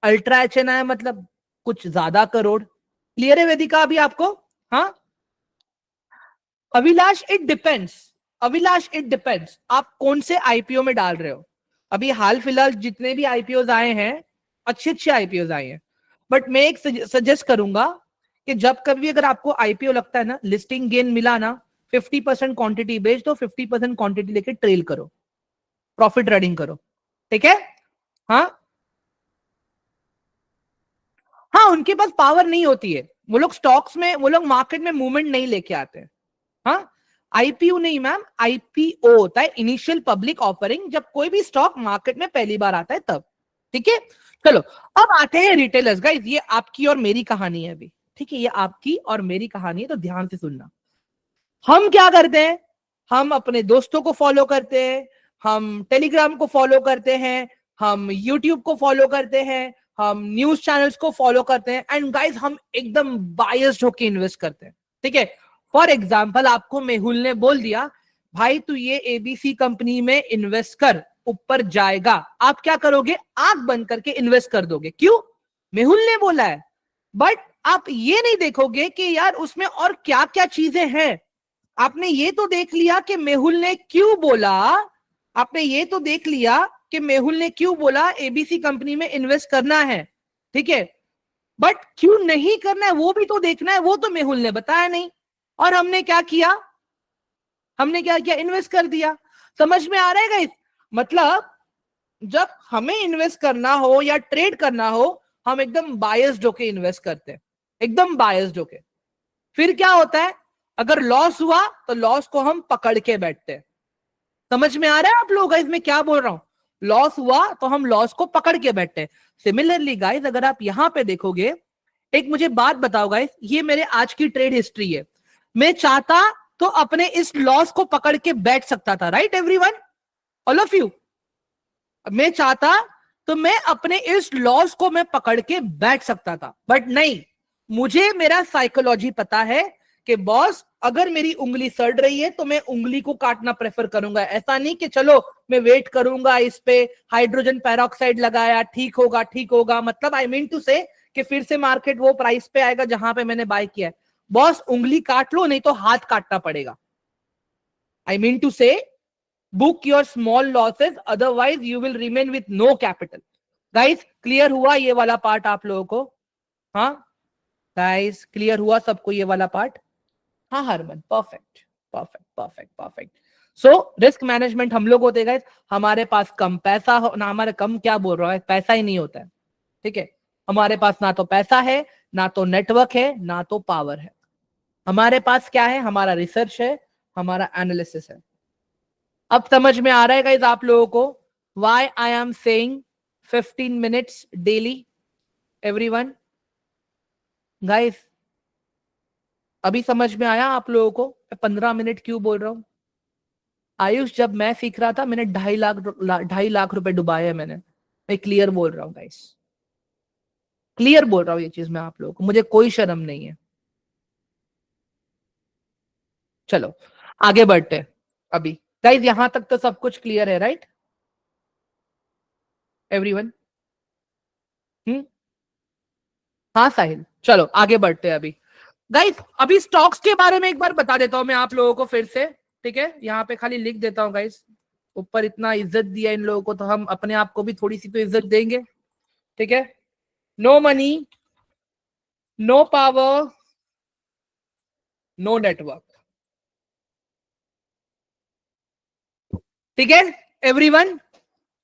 अल्ट्रा HNI मतलब कुछ ज्यादा करोड़। क्लियर है वेदिका अभी आपको? हाँ Abhilash, it depends. Abhilash, it depends आप कौन से आईपीओ में डाल रहे हो। अभी हाल फिलहाल जितने भी आईपीओ आए हैं, अच्छे अच्छे आईपीओ आए हैं, बट मैं एक सजेस्ट करूंगा कि जब कभी अगर आपको आईपीओ लगता है ना, लिस्टिंग गेन मिला ना, 50% क्वांटिटी बेच दो, 50% क्वांटिटी लेके ट्रेल करो, प्रॉफिट रनिंग करो, ठीक है? हाँ हाँ, उनके पास पावर नहीं होती है, वो लोग स्टॉक्स में, वो लोग मार्केट में मूवमेंट नहीं लेके आते हैं। हाँ, आईपीओ नहीं मैम, आईपीओ होता है इनिशियल पब्लिक ऑफरिंग, जब कोई भी स्टॉक मार्केट में पहली बार आता है तब, ठीक है? चलो अब आते हैं रिटेलर्स। गाइस ये आपकी और मेरी कहानी है अभी, ठीक है? ये आपकी और मेरी कहानी है, तो ध्यान से सुनना। हम क्या करते हैं? हम अपने दोस्तों को फॉलो करते हैं, हम टेलीग्राम को फॉलो करते हैं, हम यूट्यूब को फॉलो करते हैं, हम न्यूज चैनल्स को फॉलो करते हैं, एंड गाइस हम एकदम बायस्ड होके इन्वेस्ट करते हैं, ठीक है? फॉर एग्जाम्पल, आपको मेहुल ने बोल दिया भाई तू ये एबीसी कंपनी में इन्वेस्ट कर, ऊपर जाएगा, आप क्या करोगे? आंख बंद करके इन्वेस्ट कर दोगे। क्यों? मेहुल ने बोला है। बट आप ये नहीं देखोगे कि यार उसमें और क्या क्या चीजें हैं। आपने ये तो देख लिया कि मेहुल ने क्यों बोला, आपने ये तो देख लिया कि मेहुल ने क्यों बोला एबीसी कंपनी में इन्वेस्ट करना है, ठीक है? बट क्यों नहीं करना है वो भी तो देखना है, वो तो मेहुल ने बताया नहीं। और हमने क्या किया? हमने क्या किया? इन्वेस्ट कर दिया। समझ में आ रहा है गाइस? मतलब जब हमें इन्वेस्ट करना हो या ट्रेड करना हो, हम एकदम बायस्ड होके इन्वेस्ट करते हैं, एकदम बायस्ड होके। फिर क्या होता है? अगर लॉस हुआ तो लॉस को हम पकड़ के बैठते हैं। समझ में आ रहा है आप लोग गाइस मैं क्या बोल रहा हूं? लॉस हुआ तो हम लॉस को पकड़ के बैठते हैं। सिमिलरली गाइस, अगर आप यहां पे देखोगे, एक मुझे बात बताओ गाइस, ये मेरे आज की ट्रेड हिस्ट्री है। मैं चाहता तो अपने इस लॉस को पकड़ के बैठ सकता था, right everyone, all of you? मैं चाहता तो मैं अपने इस लॉस को मैं पकड़ के बैठ सकता था, बट नहीं, मुझे मेरा साइकोलॉजी पता है कि बॉस अगर मेरी उंगली सड़ रही है तो मैं उंगली को काटना प्रेफर करूंगा। ऐसा नहीं कि चलो मैं वेट करूंगा, इस पे हाइड्रोजन पेरोक्साइड लगाया, ठीक होगा ठीक होगा, मतलब आई मीन टू से कि फिर से मार्केट वो प्राइस पे आएगा जहां पे मैंने बाय किया है। बॉस उंगली काट लो, नहीं तो हाथ काटना पड़ेगा। आई मीन टू से book your small losses, otherwise you will remain with no capital. Guys clear हुआ ये वाला पार्ट आप लोगों को? हाँ गाइस क्लियर हुआ सबको ये वाला पार्ट? हाँ Harman, perfect perfect perfect perfect. So risk management हम लोग होते गए, हमारे पास कम पैसा हो ना, हमारे कम क्या बोल रहा है, पैसा ही नहीं होता है, ठीक है। हमारे पास ना तो पैसा है, ना तो नेटवर्क है, ना तो पावर है। हमारे पास क्या है? हमारा रिसर्च है, हमारा एनालिसिस है। अब समझ में आ रहा है गाइस आप लोगों को why I am saying 15 minutes daily everyone? Guys अभी समझ में आया आप लोगों को 15 मिनट क्यों बोल रहा हूं? आयुष जब मैं सीख रहा था मैंने 2.5 लाख रुपए डुबाए हैं मैंने। मैं क्लियर बोल रहा हूँ गाइस, क्लियर बोल रहा हूँ ये चीज मैं आप लोगों को, मुझे कोई शर्म नहीं है। चलो आगे बढ़ते हैं अभी। गाइस यहां तक तो सब कुछ क्लियर है, राइट एवरीवन? हाँ साहिल, चलो आगे बढ़ते हैं अभी। गाइस अभी स्टॉक्स के बारे में एक बार बता देता हूं मैं आप लोगों को फिर से, ठीक है। यहाँ पे खाली लिख देता हूँ गाइस, ऊपर इतना इज्जत दिया इन लोगों को तो हम अपने आप को भी थोड़ी सी तो इज्जत देंगे, ठीक है। No money, no power, no network, ठीक है एवरीवन?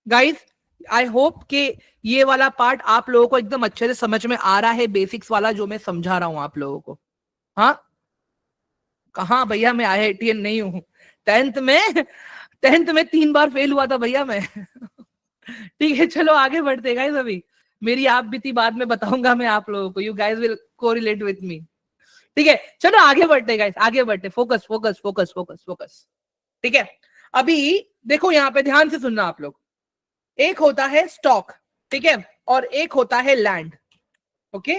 गाइस आई होप कि ये वाला पार्ट आप लोगों को एकदम अच्छे से समझ में आ रहा है, बेसिक्स वाला जो मैं समझा रहा हूं आप लोगों को। हाँ कहा भैया मैं IITN नहीं हूं, 10th में 3 बार फेल हुआ था भैया मैं। ठीक है चलो आगे बढ़ते गाइस। अभी मेरी आप बीती बाद में बताऊंगा मैं आप लोगों को, you guys will correlate with me, ठीक है। चलो आगे बढ़ते गाइस, आगे बढ़ते, focus focus focus focus focus, ठीक है। अभी देखो यहाँ पे ध्यान से सुनना आप लोग, एक होता है स्टॉक, ठीक है, और एक होता है लैंड, ओके।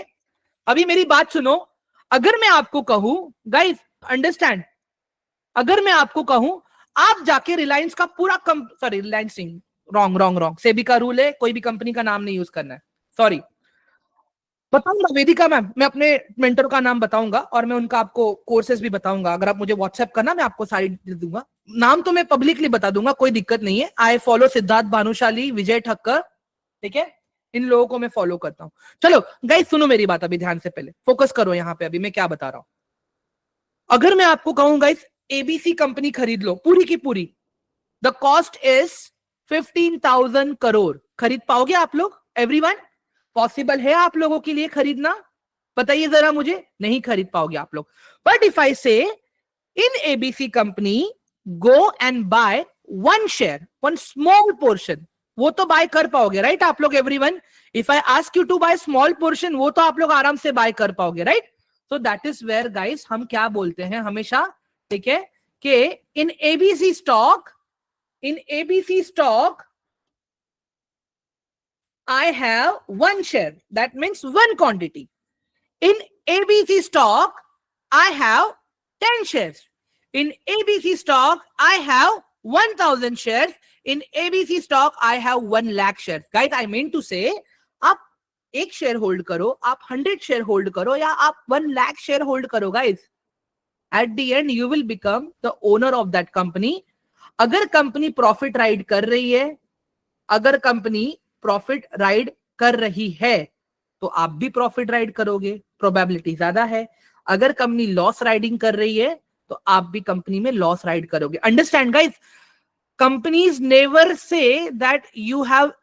अभी मेरी बात सुनो, अगर मैं आपको कहूं गाइस अंडरस्टैंड, अगर मैं आपको कहूं आप जाके रिलायंस का पूरा sorry Reliance Singh, wrong wrong wrong, SEBI का रूल है कोई भी कंपनी का नाम नहीं यूज करना है, सॉरी। बताऊंगा वेदिका मैम, मैं अपने मेंटर का नाम बताऊंगा और मैं उनका आपको कोर्सेज भी बताऊंगा, अगर आप मुझे व्हाट्सएप करना मैं आपको सारी दे दूंगा। नाम तो मैं पब्लिकली बता दूंगा, कोई दिक्कत नहीं है। आई फॉलो सिद्धार्थ भानुशाली, विजय ठक्कर, ठीक है, इन लोगों को मैं फॉलो करता हूं। चलो गाइस सुनो मेरी बात अभी ध्यान से, पहले फोकस करो यहाँ पे, अभी मैं क्या बता रहा हूं। अगर मैं आपको कहूं गाइस एबीसी कंपनी खरीद लो पूरी की पूरी, द कॉस्ट इज 15,000 करोड़, खरीद पाओगे आप लोग एवरीवन? पॉसिबल है आप लोगों के लिए खरीदना? बताइए जरा मुझे, नहीं खरीद पाओगे आप लोग। But if I say in ABC company go and buy one share, one small portion, वो तो बाय कर पाओगे राइट आप लोग everyone? If I ask you to buy small portion, वो तो आप लोग आराम से बाय कर पाओगे right? So that is where guys हम क्या बोलते हैं हमेशा, ठीक है, कि in ABC stock, in ABC stock, I have one share. That means one quantity. In ABC stock, I have 10 shares. In ABC stock, I have 1,000 shares. In ABC stock, I have 1 lakh shares. Guys, I mean to say, आप 1 share hold करो, आप 100 share hold करो, या आप 1 lakh share hold करो guys, at the end you will become the owner of that company. अगर company profit ride कर रही है, अगर कंपनी प्रॉफिट राइड कर रही है तो आप भी प्रॉफिट राइड करोगे, प्रोबेबिलिटी ज्यादा है। अगर कंपनी लॉस राइडिंग कर रही है तो आप भी कंपनी में लॉस राइड करोगे। Understand guys? Companies never say that you have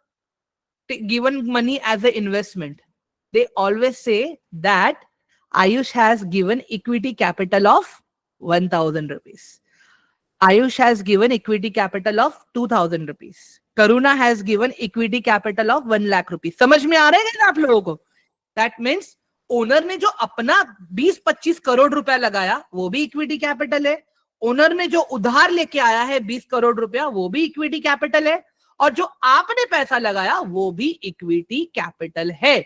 given money as a investment, they always say that Ayush has given equity capital of 1,000 rupees. Ayush has given equity capital of 2,000 rupees. Karuna has given equity capital of 1 lakh rupees. समझ में आ रहे हैं ना आप लोगों को? That means owner ने जो अपना 20-25 करोड़ रुपया लगाया वो भी इक्विटी कैपिटल है, ओनर ने जो उधार लेके आया है 20 करोड़ रुपया वो भी इक्विटी कैपिटल है, और जो आपने पैसा लगाया वो भी इक्विटी कैपिटल है।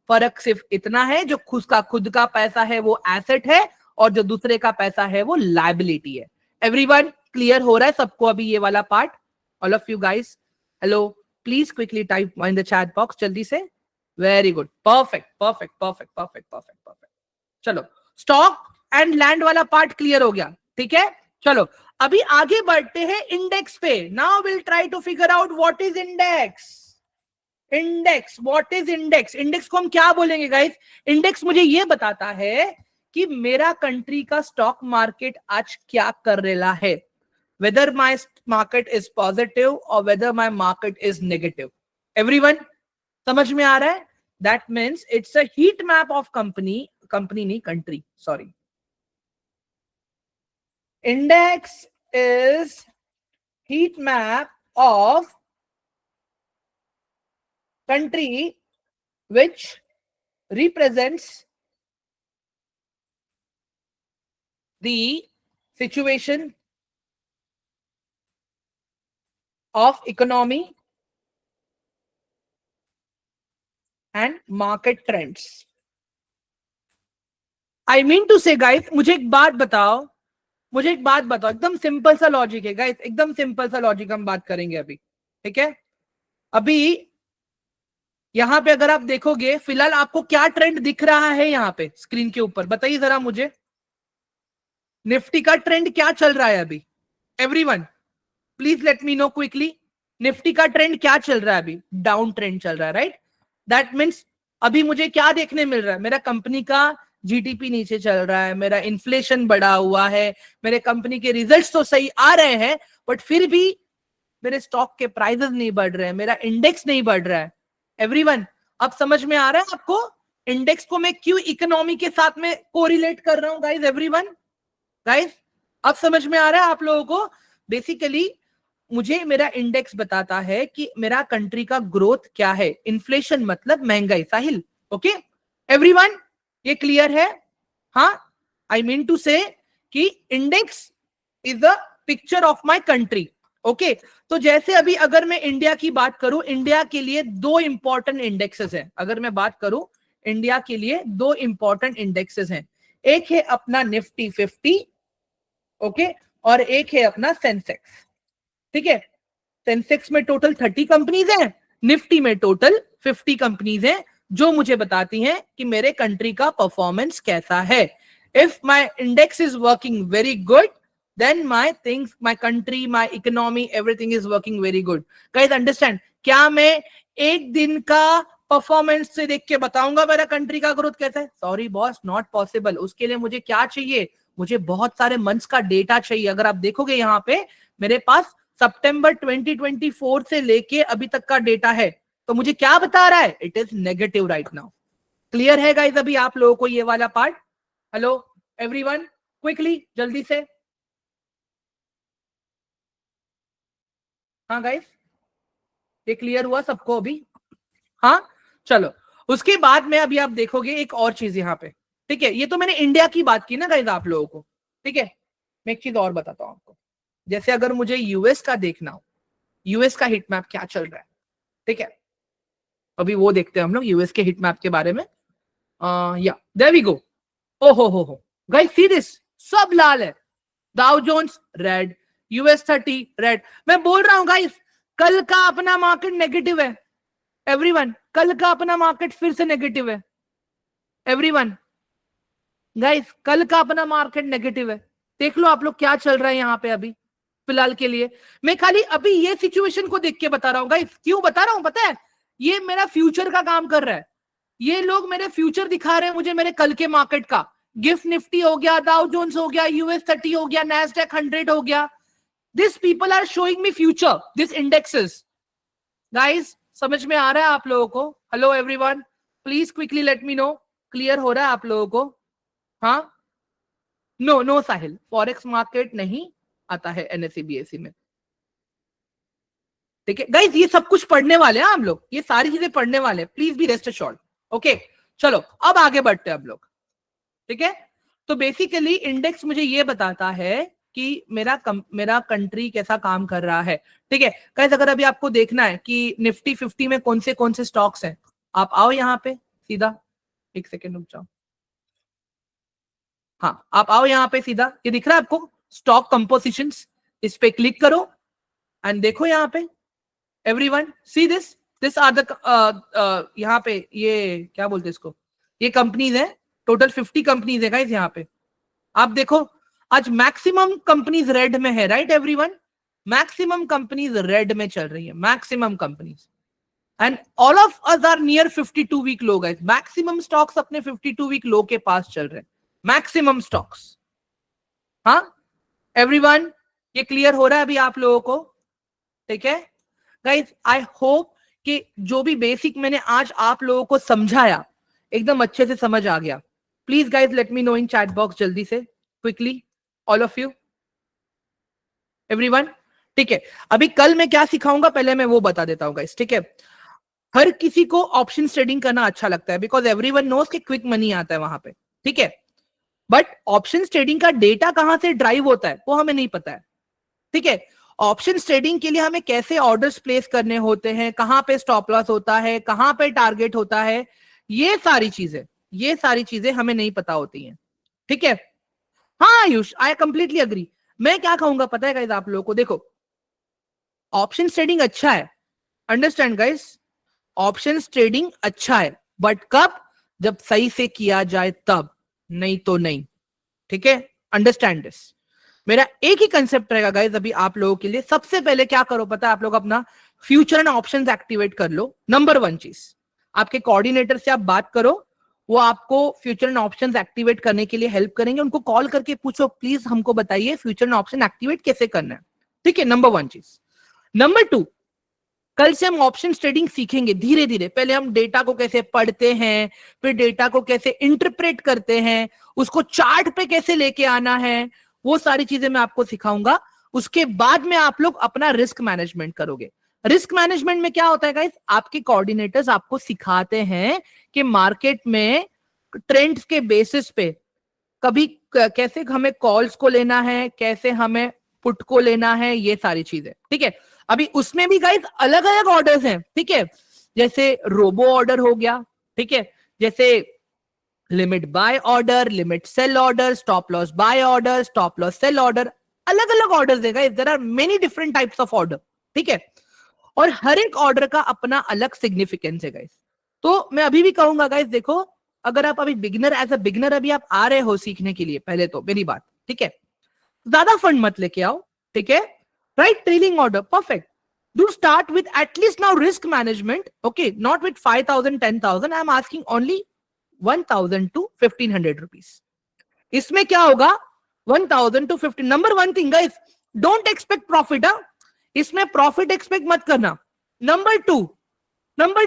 फर्क सिर्फ इतना है, जो खुद का पैसा है वो एसेट है और जो दूसरे का पैसा है वो लायबिलिटी है। एवरीवन क्लियर हो रहा है सबको अभी ये वाला part? All of you guys, hello, please quickly type in the chat box जल्दी से। Very good, perfect perfect perfect perfect perfect perfect. चलो स्टॉक एंड लैंड वाला पार्ट क्लियर हो गया, ठीक है। चलो अभी आगे बढ़ते हैं इंडेक्स पे। Now will try to figure out what is index. Index, what is index? Index को हम क्या बोलेंगे गाइस? इंडेक्स मुझे ये बताता है कि मेरा कंट्री का स्टॉक मार्केट आज क्या कर रहा है, whether my market is positive or whether my market is negative. Everyone समझ में आ रहा है? That means it's a heat map of company नहीं, country, sorry. Index is heat map of country which represents the situation of economy and market trends. I mean to say guys, मुझे एक बात बताओ, एकदम सिंपल सा logic है guys, एकदम simple सा लॉजिक हम बात करेंगे अभी, ठीक है? अभी यहां पे अगर आप देखोगे, फिलहाल आपको क्या ट्रेंड दिख रहा है यहां पे स्क्रीन के ऊपर, बताइए जरा मुझे, निफ्टी का ट्रेंड क्या चल रहा है अभी? Everyone please let me know quickly, Nifty का ट्रेंड क्या चल रहा है अभी? डाउन ट्रेंड चल रहा है, राइट? दैट मीन्स अभी मुझे क्या देखने मिल रहा है? मेरा कंपनी का जीडीपी नीचे चल रहा है, मेरा इन्फ्लेशन बढ़ा हुआ है, मेरे कंपनी के रिजल्ट्स तो सही आ रहे हैं, बट फिर भी मेरे स्टॉक के प्राइसेस नहीं बढ़ रहे हैं, मेरा इंडेक्स नहीं बढ़ रहा है। एवरीवन अब समझ में आ रहा है आपको इंडेक्स को मैं क्यों इकोनॉमी के साथ में कोरिलेट कर रहा हूं गाइस? एवरीवन गाइस अब समझ में आ रहा है आप लोगों को? बेसिकली मुझे मेरा इंडेक्स बताता है कि मेरा कंट्री का ग्रोथ क्या है, इन्फ्लेशन मतलब महंगाई। साहिल ओके, एवरीवन ये क्लियर है? हाँ, आई मीन टू से कि index is a picture of my country. Okay, तो जैसे अभी अगर मैं इंडिया की बात करूं, इंडिया के लिए दो इंपॉर्टेंट इंडेक्सेस हैं। अगर मैं बात करूं इंडिया के लिए दो इंपॉर्टेंट इंडेक्सेस हैं, एक है अपना निफ्टी 50, ओके, और एक है अपना सेंसेक्स, ठीक है? सेंसेक्स में टोटल 30 कंपनीज हैं, निफ्टी में टोटल 50 कंपनीज हैं, जो मुझे बताती हैं कि मेरे कंट्री का परफॉर्मेंस कैसा है। If my index is working very good, then my things, my country, my economy, everything is working very good. Guys understand? क्या मैं एक दिन का परफॉर्मेंस से देख के बताऊंगा मेरा कंट्री का ग्रोथ कैसा है? Sorry boss, not possible. उसके लिए मुझे क्या चाहिए? मुझे बहुत सारे मंथ्स का डेटा चाहिए। अगर आप देखोगे यहाँ पे मेरे पास सितंबर 2024 से लेके अभी तक का डेटा है, तो मुझे क्या बता रहा है? It is negative right now. Clear है गाइस अभी आप लोगों को ये वाला पार्ट? हेलो एवरीवन, क्विकली जल्दी से। हाँ गाइस, ये क्लियर हुआ सबको अभी? हाँ चलो, उसके बाद में अभी आप देखोगे एक और चीज यहाँ पे, ठीक है? ये तो मैंने इंडिया की बात की ना गाइस आप लोगों को, ठीक है? मैं एक चीज और बताता हूँ आपको। जैसे अगर मुझे यूएस का देखना हो, यूएस का हिट मैप क्या चल रहा है, ठीक है? अभी वो देखते हैं हम लोग यूएस के हिट मैप के बारे में। या देयर वी गो। ओ हो गाइस सी दिस, सब लाल है। Dow Jones red, US 30 red. मैं बोल रहा हूं गाइस, कल का अपना मार्केट नेगेटिव है। एवरीवन कल का अपना मार्केट फिर से नेगेटिव है। एवरीवन गाइस कल का अपना मार्केट नेगेटिव है। देख लो आप लोग क्या चल रहा है यहाँ पे अभी फिलहाल के लिए। मैं खाली अभी ये सिचुएशन को देख के बता रहा हूँ गाइस। क्यों बता रहा हूँ पता है? ये मेरा फ्यूचर का काम कर रहा है। ये लोग मेरे फ्यूचर दिखा रहे हैं मुझे, मेरे कल के मार्केट का। गिफ्ट निफ्टी हो गया, डाउ जोन्स हो गया, यूएस 30 हो गया, नैस्डैक 100 हो गया। This people are showing me future, this indexes. Guys समझ में आ रहा है आप लोगों को? Hello everyone, please quickly let me know, clear हो रहा है आप लोगों को? हाँ, no no Sahil, forex market नहीं आता है एनएससी बीएससी में, ठीक है? गाइस ये सब कुछ पढ़ने वाले हैं हम लोग, ये सारी चीजें पढ़ने वाले हैं, please be rest assured. Okay चलो अब आगे बढ़ते हैं हम लोग, ठीक है? तो बेसिकली इंडेक्स मुझे ये बताता है कि मेरा कंट्री कैसा काम कर रहा है, ठीक है? गाइस अगर अभी आपको देखना है कि निफ्टी 50 में कौन से स्टॉक्स हैं, आप आओ यहाँ पे सीधा, एक सेकेंड रुक जाओ। हाँ आप आओ यहाँ पे सीधा, ये दिख रहा है आपको स्टॉक कंपोजिशंस, इस पे क्लिक करो एंड देखो यहाँ पे। Everyone see this are the यहाँ पे ये क्या बोलते हैं इसको, ये कंपनीज है, टोटल 50 कंपनीज है गाइस यहाँ पे। आप देखो आज मैक्सिमम कंपनीज रेड में है, right everyone? Maximum companies red में चल रही है, maximum companies. And all of us are near 52 week low guys. Maximum stocks अपने 52 वीक लो के पास चल रहे हैं, मैक्सिमम स्टॉक्स. हाँ एवरीवन, ये क्लियर हो रहा है अभी आप लोगों को? ठीक है गाइस, आई होप कि जो भी बेसिक मैंने आज आप लोगों को समझाया एकदम अच्छे से समझ आ गया. Please guys let me know in chat box जल्दी से, quickly, all of you, everyone. ठीक है, अभी कल मैं क्या सिखाऊंगा पहले मैं वो बता देता हूं गाइस. ठीक है, हर किसी को ऑप्शन ट्रेडिंग करना अच्छा लगता है बिकॉज एवरीवन नोस कि क्विक मनी आता है वहां पे. ठीक है, बट ऑप्शन ट्रेडिंग का डेटा कहां से ड्राइव होता है वो हमें नहीं पता है. ठीक है, ऑप्शन ट्रेडिंग के लिए हमें कैसे ऑर्डर्स प्लेस करने होते हैं, कहां पे स्टॉप लॉस होता है, कहां पे टारगेट होता है, ये सारी चीजें हमें नहीं पता होती हैं. ठीक है, हाँ आयुष, आई कंप्लीटली अग्री. मैं क्या कहूंगा पता है गाइस आप लोगों को, देखो ऑप्शन ट्रेडिंग अच्छा है, अंडरस्टैंड गाइस, ऑप्शन ट्रेडिंग अच्छा है, बट कब? जब सही से किया जाए तब, नहीं तो नहीं. ठीक है, अंडरस्टैंड दिस. मेरा एक ही कंसेप्ट रहेगा गाइस अभी आप लोगों के लिए. सबसे पहले क्या करो पता है आप लोग, अपना फ्यूचर एंड ऑप्शंस एक्टिवेट कर लो. नंबर वन चीज, आपके कोऑर्डिनेटर से आप बात करो, वो आपको फ्यूचर एंड ऑप्शंस एक्टिवेट करने के लिए हेल्प करेंगे. उनको कॉल करके पूछो प्लीज हमको बताइए फ्यूचर एंड ऑप्शन एक्टिवेट कैसे करना है. ठीक है, नंबर वन चीज. नंबर टू, कल से हम ऑप्शन ट्रेडिंग सीखेंगे धीरे धीरे. पहले हम डेटा को कैसे पढ़ते हैं, फिर डेटा को कैसे इंटरप्रेट करते हैं, उसको चार्ट पे कैसे लेके आना है, वो सारी चीजें मैं आपको सिखाऊंगा. उसके बाद में आप लोग अपना रिस्क मैनेजमेंट करोगे. रिस्क मैनेजमेंट में क्या होता है गाइस, आपके कोऑर्डिनेटर्स आपको सिखाते हैं कि मार्केट में ट्रेंड्स के बेसिस पे कभी कैसे हमें कॉल्स को लेना है, कैसे हमें पुट को लेना है, ये सारी चीजें. ठीक है, अभी उसमें भी गाइस अलग अलग ऑर्डर्स हैं. ठीक है, जैसे रोबो ऑर्डर हो गया, ठीक है, जैसे limit buy order, limit sell order, stop loss buy order, stop loss sell order, अलग अलग ऑर्डर्स है guys. There are many different types of order. ठीक है, और हर एक ऑर्डर का अपना अलग सिग्निफिकेंस है गाइस. तो मैं अभी भी कहूंगा गाइस, देखो अगर आप अभी बिगिनर, एज अ बिगिनर अभी आप आ रहे हो सीखने के लिए, पहले तो मेरी बात, ठीक है, ज्यादा फंड मत लेके आओ. ठीक है, right, trailing order perfect. Do start with at least now risk management, okay, not with 5,000 10,000. I'm asking only 1,000 to 1,500 rupees. इसमें क्या होगा, 1,000 to 15. Number one thing guys, don't expect profit. इसमें प्रॉफिट एक्सपेक्ट मत करना. नंबर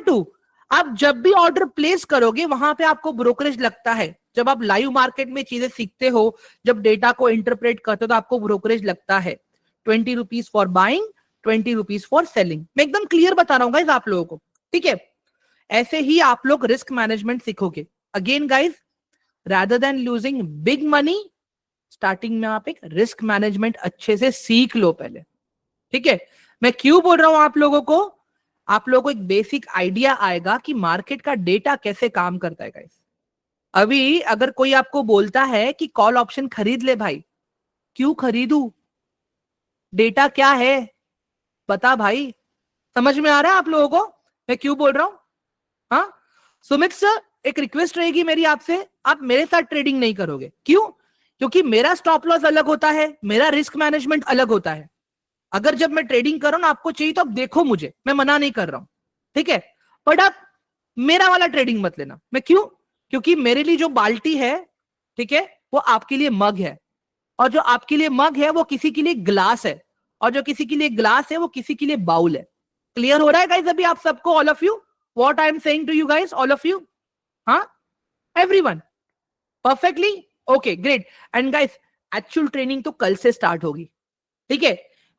टू, आप जब भी order place करोगे वहां पे आपको ब्रोकरेज लगता है. जब आप लाइव मार्केट में चीजें सीखते हो, जब डेटा को इंटरप्रेट करते हो तो आपको ब्रोकरेज लगता है. 20 rupees for buying, 20 rupees for selling. मैं एकदम क्लियर बता रहा हूं गाइज आप लोगों को. ठीक है, ऐसे ही आप लोग रिस्क मैनेजमेंट सीखोगे. Again guys, rather than losing big money, starting में आप एक रिस्क मैनेजमेंट अच्छे से सीख लो पहले. ठीक है, मैं क्यों बोल रहा हूं आप लोगों को, आप लोगों को एक बेसिक आइडिया आएगा कि मार्केट का डेटा कैसे काम करता है गाइज. अभी अगर कोई आपको बोलता है कि कॉल ऑप्शन खरीद ले भाई, क्यों खरीदू, डेटा क्या है बता भाई. समझ में आ रहा है आप लोगों को मैं क्यों बोल रहा हूं? हाँ सुमित सर, एक रिक्वेस्ट रहेगी मेरी आपसे, आप मेरे साथ ट्रेडिंग नहीं करोगे. क्यों? क्योंकि मेरा स्टॉप लॉस अलग होता है, मेरा रिस्क मैनेजमेंट अलग होता है. अगर जब मैं ट्रेडिंग कर रहा हूं ना आपको चाहिए तो आप देखो मुझे, मैं मना नहीं कर रहा हूं. ठीक है, बट आप मेरा वाला ट्रेडिंग मत लेना. मैं क्यों? क्योंकि मेरे लिए जो बाल्टी है, ठीक है, वो आपके लिए मग है, और जो आपके लिए मग है वो किसी के लिए ग्लास है, और जो किसी के लिए ग्लास है वो किसी के लिए बाउल है. क्लियर हो रहा है गाइस अभी आप सबको, all of you, what I am saying to you guys, all of you? हाँ everyone, perfectly okay, great. And guys, actual training तो कल से स्टार्ट होगी. ठीक है,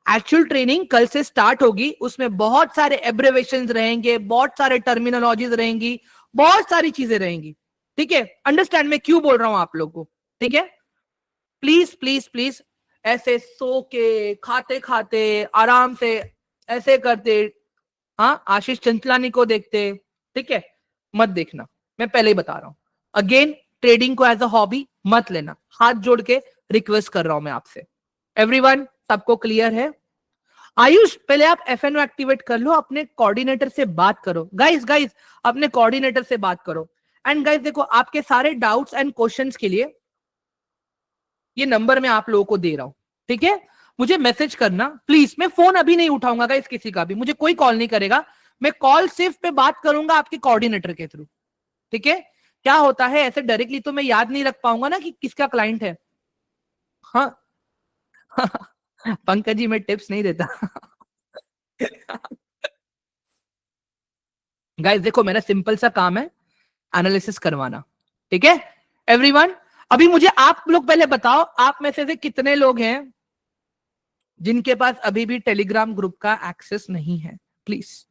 एक्चुअल ट्रेनिंग कल से स्टार्ट होगी. उसमें बहुत सारे एब्रिवेशंस रहेंगे, बहुत सारे टर्मिनोलॉजीज रहेंगी, बहुत सारी चीजें रहेंगी. ठीक है, अंडरस्टैंड मैं क्यों बोल रहा हूं आप लोग को. ठीक है, प्लीज प्लीज प्लीज, ऐसे सो के खाते खाते आराम से ऐसे करते, हाँ आशीष चंचलानी को देखते, ठीक है, मत देखना. मैं पहले ही बता रहा हूं, अगेन ट्रेडिंग को एज अ हॉबी मत लेना. हाथ जोड़ के रिक्वेस्ट कर रहा हूं मैं आपसे. एवरीवन, सबको क्लियर है? आयुष, पहले आप एफएनओ एक्टिवेट कर लो, अपने कोऑर्डिनेटर से बात करो. गाइस गाइस, अपने कोऑर्डिनेटर से बात करो. एंड गाइस देखो, आपके सारे डाउट्स एंड क्वेश्चंस के लिए ये नंबर मैं आप लोगों को दे रहा हूं. ठीक है, मुझे मैसेज करना प्लीज. मैं फोन अभी नहीं उठाऊंगा गाइस किसी का भी, मुझे कोई कॉल नहीं करेगा. मैं कॉल सिर्फ पे बात करूंगा आपके कोऑर्डिनेटर के थ्रू, ठीक है। क्या होता है ऐसे डायरेक्टली तो मैं याद नहीं रख पाऊंगा ना कि किसका क्लाइंट है। हाँ पंकज जी मैं टिप्स नहीं देता गाइस देखो मेरा सिंपल सा काम है एनालिसिस करवाना, ठीक है एवरीवन। अभी मुझे आप लोग पहले बताओ, आप में से कितने लोग हैं जिनके पास अभी भी टेलीग्राम ग्रुप का एक्सेस नहीं है, प्लीज।